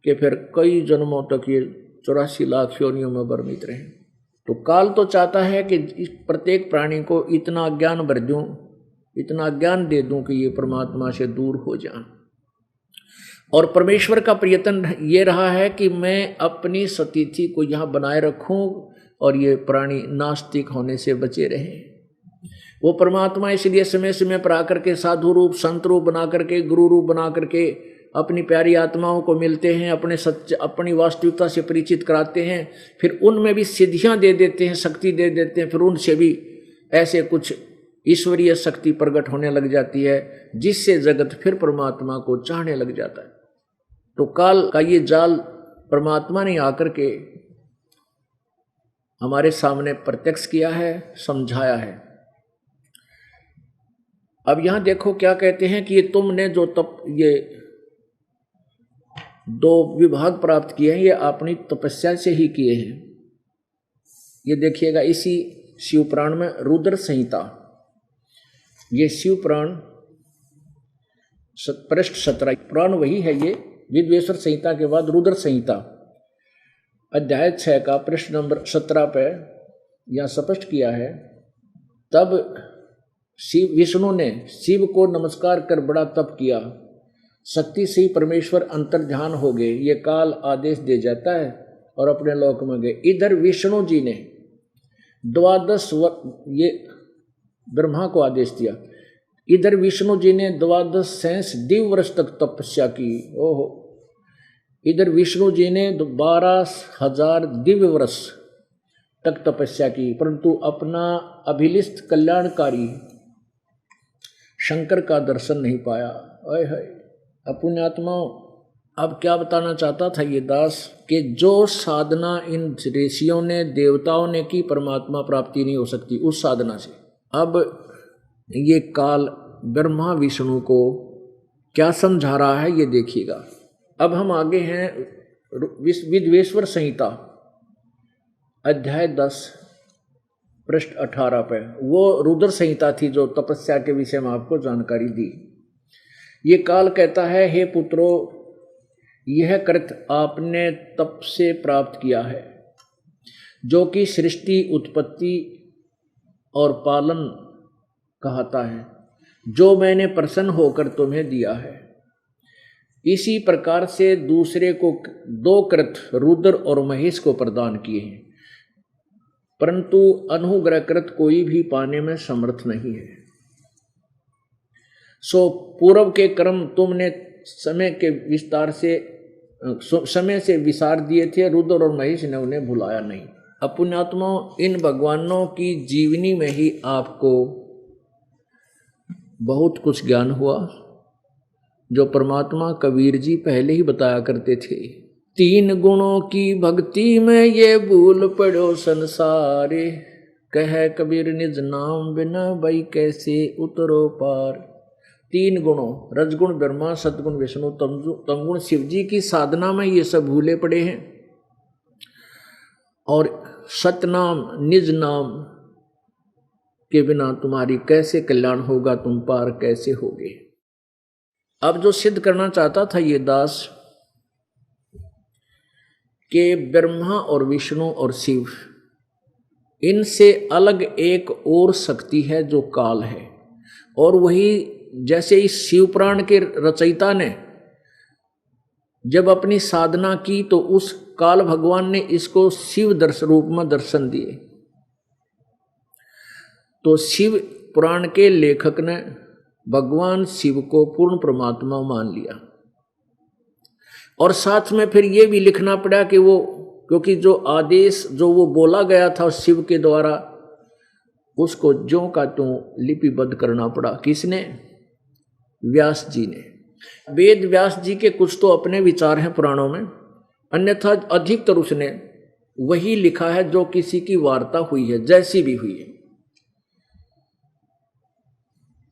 कि फिर कई जन्मों तक ये 84 लाख योनियों में भ्रमित रहें। तो काल तो चाहता है कि इस प्रत्येक प्राणी को इतना ज्ञान भर दूं, इतना ज्ञान दे दूं कि ये परमात्मा से दूर हो जाए। और परमेश्वर का प्रयत्न ये रहा है कि मैं अपनी सतिथि को यहाँ बनाए रखूं और ये प्राणी नास्तिक होने से बचे रहें। वो परमात्मा इसलिए समय समय पर आकर के साधु रूप, संत रूप बना करके, गुरु रूप बना करके अपनी प्यारी आत्माओं को मिलते हैं, अपनी वास्तविकता से परिचित कराते हैं, फिर उनमें भी सिद्धियां दे देते हैं, शक्ति दे देते हैं, फिर उनसे भी ऐसे कुछ ईश्वरीय शक्ति प्रकट होने लग जाती है जिससे जगत फिर परमात्मा को चाहने लग जाता है। तो काल का ये जाल परमात्मा ने आकर के हमारे सामने प्रत्यक्ष किया है, समझाया है। अब यहां देखो क्या कहते हैं कि ये तुमने जो ये 2 विभाग प्राप्त किए हैं, ये अपनी तपस्या से ही किए हैं। ये देखिएगा इसी शिवपुराण में रुद्र संहिता, ये शिवपुराण पृष्ठ 17 पुराण वही है, ये विद्वेश्वर संहिता के बाद रुद्र संहिता अध्याय 6 का पृष्ठ नंबर 17 पे यह स्पष्ट किया है। तब विष्णु ने शिव को नमस्कार कर बड़ा तप किया, शक्ति से ही परमेश्वर अंतर्ध्यान हो गए। ये काल आदेश दे जाता है और अपने लोक में गए। इधर विष्णु जी ने 12 ये ब्रह्मा को आदेश दिया, इधर विष्णु जी ने 12 शेष दिव्य वर्ष तक तपस्या की। ओहो, इधर विष्णु जी ने 12,000 दिव्य वर्ष तक तपस्या की, परंतु अपना अभिलिष्ट कल्याणकारी शंकर का दर्शन नहीं पाया। ओए है अपुण्यात्माओं, अब क्या बताना चाहता था ये दास कि जो साधना इन ऋषियों ने, देवताओं ने की, परमात्मा प्राप्ति नहीं हो सकती उस साधना से। अब ये काल ब्रह्मा विष्णु को क्या समझा रहा है ये देखिएगा। अब हम आगे हैं विद्वेश्वर संहिता अध्याय 10 पृष्ठ 18 पे। वो रुद्र संहिता थी जो तपस्या के विषय में आपको जानकारी दी। ये काल कहता है, हे पुत्रो, यह कृत आपने तप से प्राप्त किया है, जो कि सृष्टि, उत्पत्ति और पालन कहता है, जो मैंने प्रसन्न होकर तुम्हें दिया है। इसी प्रकार से दूसरे को 2 कृत रुद्र और महेश को प्रदान किए हैं, परंतु अनुग्रहकृत कोई भी पाने में समर्थ नहीं है। सो पूर्व के कर्म तुमने समय से विसार दिए थे, रुद्र और महेश ने उन्हें भुलाया नहीं। अपुण्यात्माओं, इन भगवानों की जीवनी में ही आपको बहुत कुछ ज्ञान हुआ, जो परमात्मा कबीर जी पहले ही बताया करते थे। 3 गुणों की भक्ति में ये भूल पड़ो संसारे, कह कबीर निज नाम बिना भाई कैसे उतरो पार। 3 गुणों, रजगुण ब्रह्मा, सतगुण विष्णु, तमगुण शिव जी की साधना में ये सब भूले पड़े हैं। और सतनाम निज नाम के बिना तुम्हारी कैसे कल्याण होगा, तुम पार कैसे होगे। अब जो सिद्ध करना चाहता था ये दास कि ब्रह्मा और विष्णु और शिव, इनसे अलग एक और शक्ति है जो काल है। और वही जैसे इस शिव पुराण के रचयिता ने जब अपनी साधना की तो उस काल भगवान ने इसको शिव रूप में दर्शन दिए। तो शिव पुराण के लेखक ने भगवान शिव को पूर्ण परमात्मा मान लिया। और साथ में फिर ये भी लिखना पड़ा कि वो, क्योंकि जो आदेश जो वो बोला गया था शिव के द्वारा, उसको ज्यों का त्यों लिपिबद्ध करना पड़ा। किसने? व्यास जी ने। वेद व्यास जी के कुछ तो अपने विचार हैं पुराणों में, अन्यथा अधिकतर उसने वही लिखा है जो किसी की वार्ता हुई है, जैसी भी हुई है।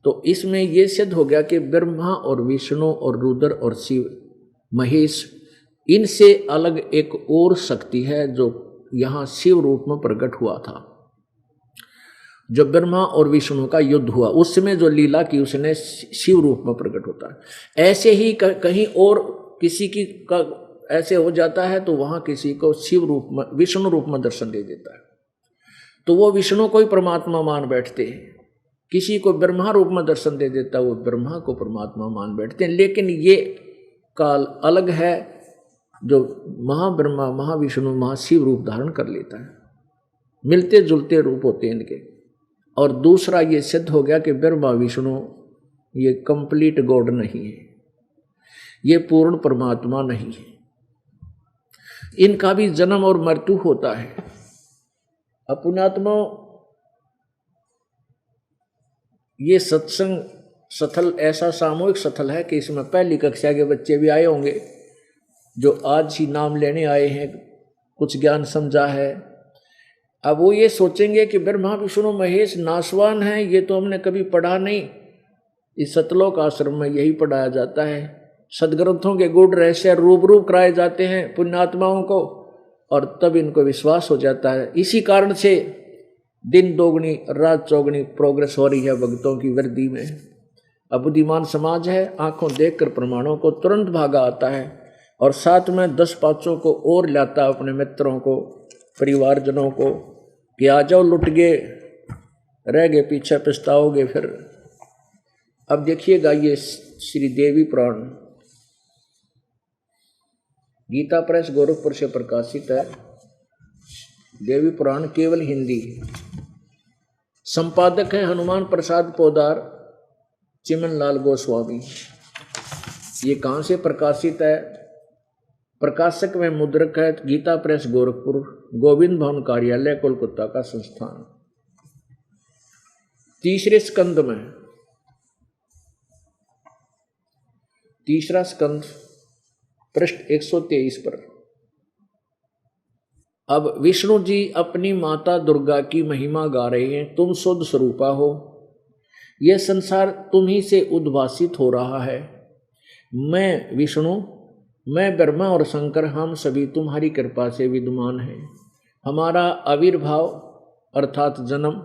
तो इसमें यह सिद्ध हो गया कि ब्रह्मा और विष्णु और रुद्र और शिव महेश, इनसे अलग एक और शक्ति है जो यहां शिव रूप में प्रकट हुआ था। जो ब्रह्मा और विष्णु का युद्ध हुआ उस समय जो लीला की उसने शिव रूप में प्रकट होता है। ऐसे ही कहीं और किसी की का ऐसे हो जाता है तो वहां किसी को शिव रूप में, विष्णु रूप में दर्शन दे देता है, तो वो विष्णु को ही परमात्मा मान बैठते हैं। किसी को ब्रह्मा रूप में दर्शन दे देता है, वो ब्रह्मा को परमात्मा मान बैठते हैं। लेकिन ये काल अलग है जो महाब्रह्मा, महाविष्णु, महाशिव रूप धारण कर लेता है। मिलते जुलते रूप होते हैं इनके। और दूसरा ये सिद्ध हो गया कि ब्रह्मा विष्णु ये कंप्लीट गॉड नहीं है, ये पूर्ण परमात्मा नहीं है। इनका भी जन्म और मृत्यु होता है। पुण्यात्मा, ये सत्संग स्थल ऐसा सामूहिक स्थल है कि इसमें पहली कक्षा के बच्चे भी आए होंगे जो आज ही नाम लेने आए हैं, कुछ ज्ञान समझा है। अब वो ये सोचेंगे कि ब्रह्मा विष्णु महेश नासवान है, ये तो हमने कभी पढ़ा नहीं। इस सतलोक आश्रम में यही पढ़ाया जाता है। सदग्रंथों के गूढ़ रहस्य रूबरू कराए जाते हैं पुण्यात्माओं को, और तब इनको विश्वास हो जाता है। इसी कारण से दिन दोगुनी रात चौगुनी प्रोग्रेस हो रही है भक्तों की वृद्धि में। अब बुद्धिमान समाज है, आंखों देखकर प्रमाणों को तुरंत भागा आता है और साथ में 10 पाँचों को और लाता है, अपने मित्रों को, परिवारजनों को, कि आ जाओ, लुट गए, रह गए पीछे, पछताओगे फिर। अब देखिएगा, ये श्री देवी पुराण गीता प्रेस गोरखपुर से प्रकाशित है। देवी पुराण केवल हिंदी, संपादक है हनुमान प्रसाद पोदार, चिमन लाल गोस्वामी। ये कहाँ से प्रकाशित है? प्रकाशक में मुद्रक है गीता प्रेस गोरखपुर, गोविंद भवन कार्यालय कोलकाता का संस्थान। तीसरे स्कंद में, तीसरा स्कंद पृष्ठ 123 पर अब विष्णु जी अपनी माता दुर्गा की महिमा गा रहे हैं। तुम शुद्ध स्वरूपा हो, यह संसार तुम ही से उद्भासित हो रहा है। मैं विष्णु, मैं ब्रह्मा और शंकर, हम सभी तुम्हारी कृपा से विद्यमान हैं। हमारा आविर्भाव अर्थात जन्म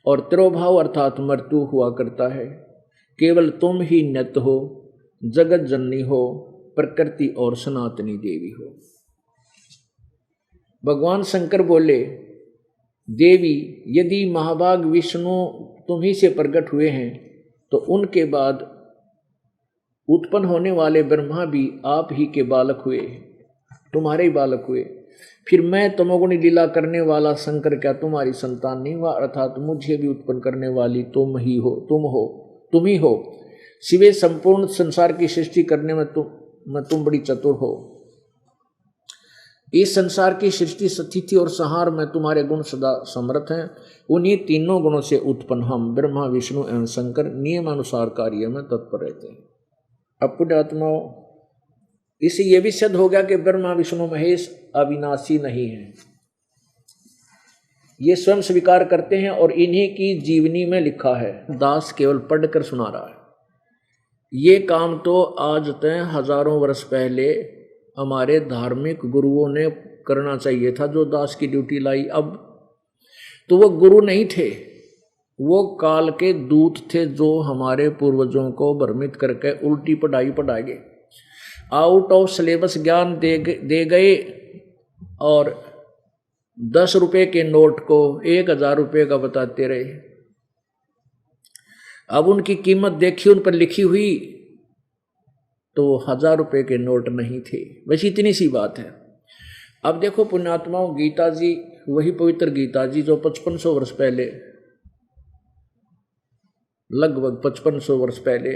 और तिरोभाव अर्थात मृत्यु हुआ करता है। केवल तुम ही नित्य हो, जगत जननी हो, प्रकृति और सनातनी देवी हो। भगवान शंकर बोले, देवी, यदि महाभाग विष्णु तुम ही से प्रकट हुए हैं तो उनके बाद उत्पन्न होने वाले ब्रह्मा भी आप ही के बालक हुए, तुम्हारे ही बालक हुए। फिर मैं तमोगुणी लीला करने वाला शंकर क्या तुम्हारी संतान नहीं हुआ? अर्थात मुझे भी उत्पन्न करने वाली तुम ही हो, तुम ही हो। शिवे संपूर्ण संसार की सृष्टि करने में तुम बड़ी चतुर हो। इस संसार की सृष्टि, स्थिति और संहार में तुम्हारे गुण सदा समर्थ हैं। उन्हीं तीनों गुणों से उत्पन्न हम ब्रह्मा विष्णु एवं शंकर नियमानुसार कार्य में तत्पर रहते हैं। अब पुण्यात्माओं, इससे ये भी सिद्ध हो गया कि ब्रह्मा विष्णु महेश अविनाशी नहीं है, ये स्वयं स्वीकार करते हैं और इन्हीं की जीवनी में लिखा है। दास केवल पढ़कर सुना रहा है। ये काम तो आज तक हजारों वर्ष पहले हमारे धार्मिक गुरुओं ने करना चाहिए था, जो दास की ड्यूटी लाई। अब तो वो गुरु नहीं थे, वो काल के दूत थे, जो हमारे पूर्वजों को भ्रमित करके उल्टी पढ़ाई पढ़ाएंगे, आउट ऑफ सिलेबस ज्ञान दे गए और 10 रुपए के नोट को 1000 रुपये का बताते रहे। अब उनकी कीमत देखी, उन पर लिखी हुई, तो 1000 रुपये के नोट नहीं थे। बस इतनी सी बात है। अब देखो पुण्यात्माओं, गीता जी, वही पवित्र गीता जी जो 5500 वर्ष पहले, लगभग 5500 वर्ष पहले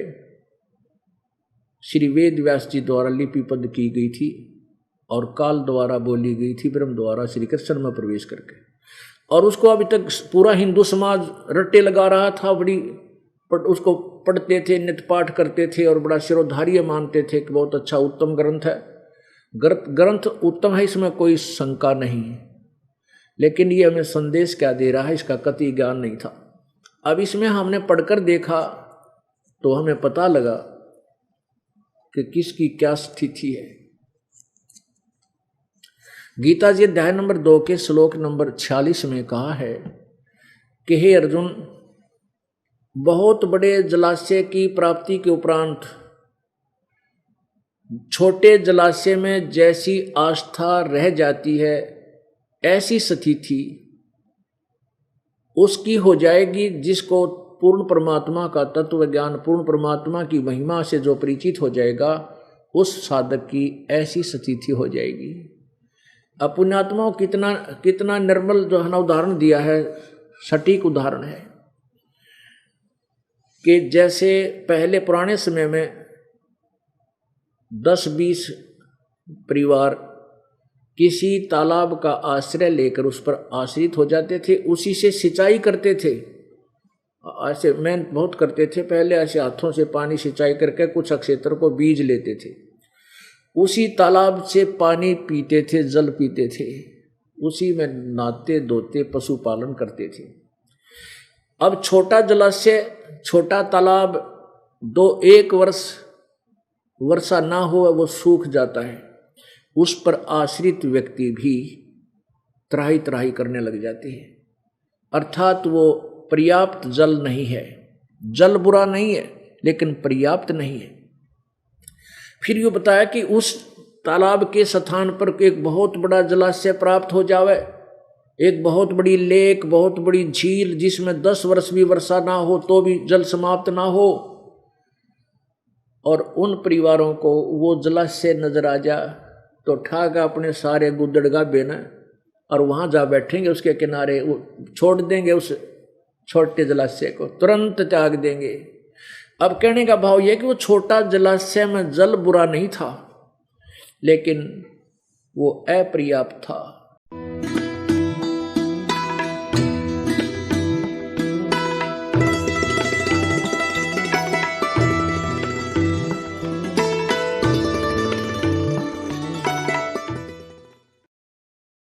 श्री वेद व्यास जी द्वारा लिपिबद्ध की गई थी और काल द्वारा बोली गई थी, ब्रह्म द्वारा श्री कृष्ण में प्रवेश करके, और उसको अभी तक पूरा हिंदू समाज रट्टे लगा रहा था, बड़ी उसको पढ़ते थे, नित्य पाठ करते थे और बड़ा शिरोधार्य मानते थे कि बहुत अच्छा उत्तम ग्रंथ है। ग्रंथ उत्तम है, इसमें कोई शंका नहीं है, लेकिन ये हमें संदेश क्या दे रहा है, इसका कतई ज्ञान नहीं था। अब इसमें हमने पढ़कर देखा तो हमें पता लगा कि किसकी क्या स्थिति है। गीता जी अध्याय नंबर 2 के श्लोक नंबर 46 में कहा है कि हे अर्जुन, बहुत बड़े जलाशय की प्राप्ति के उपरांत छोटे जलाशय में जैसी आस्था रह जाती है, ऐसी स्थिति उसकी हो जाएगी जिसको पूर्ण परमात्मा का तत्व ज्ञान, पूर्ण परमात्मा की महिमा से जो परिचित हो जाएगा, उस साधक की ऐसी स्थिति हो जाएगी। अब पुण्यात्माओं, कितना निर्मल जो है ना उदाहरण दिया है, सटीक उदाहरण है कि जैसे पहले पुराने समय में 10-20 परिवार किसी तालाब का आश्रय लेकर उस पर आश्रित हो जाते थे, उसी से सिंचाई करते थे। ऐसे मेहनत बहुत करते थे पहले, ऐसे हाथों से पानी सिंचाई करके कुछ क्षेत्र को बीज लेते थे, उसी तालाब से पानी पीते थे, जल पीते थे, उसी में नहाते धोते पशुपालन करते थे। अब छोटा जलाशय, छोटा तालाब 1 वर्ष वर्षा ना हो वो सूख जाता है, उस पर आश्रित व्यक्ति भी त्राही त्राही करने लग जाते हैं, अर्थात वो पर्याप्त जल नहीं है। जल बुरा नहीं है लेकिन पर्याप्त नहीं है। फिर ये बताया कि उस तालाब के स्थान पर एक बहुत बड़ा जलाशय प्राप्त हो जावे, एक बहुत बड़ी लेक, बहुत बड़ी झील, जिसमें 10 वर्ष भी वर्षा ना हो तो भी जल समाप्त ना हो, और उन परिवारों को वो जलाशय नजर आ जा तो ठाक अपने सारे गुदड़गा बेना और वहाँ जा बैठेंगे उसके किनारे, वो छोड़ देंगे उस छोटे जलाशय को, तुरंत त्याग देंगे। अब कहने का भाव यह कि वो छोटा जलाशय में जल बुरा नहीं था, लेकिन वो अपर्याप्त था।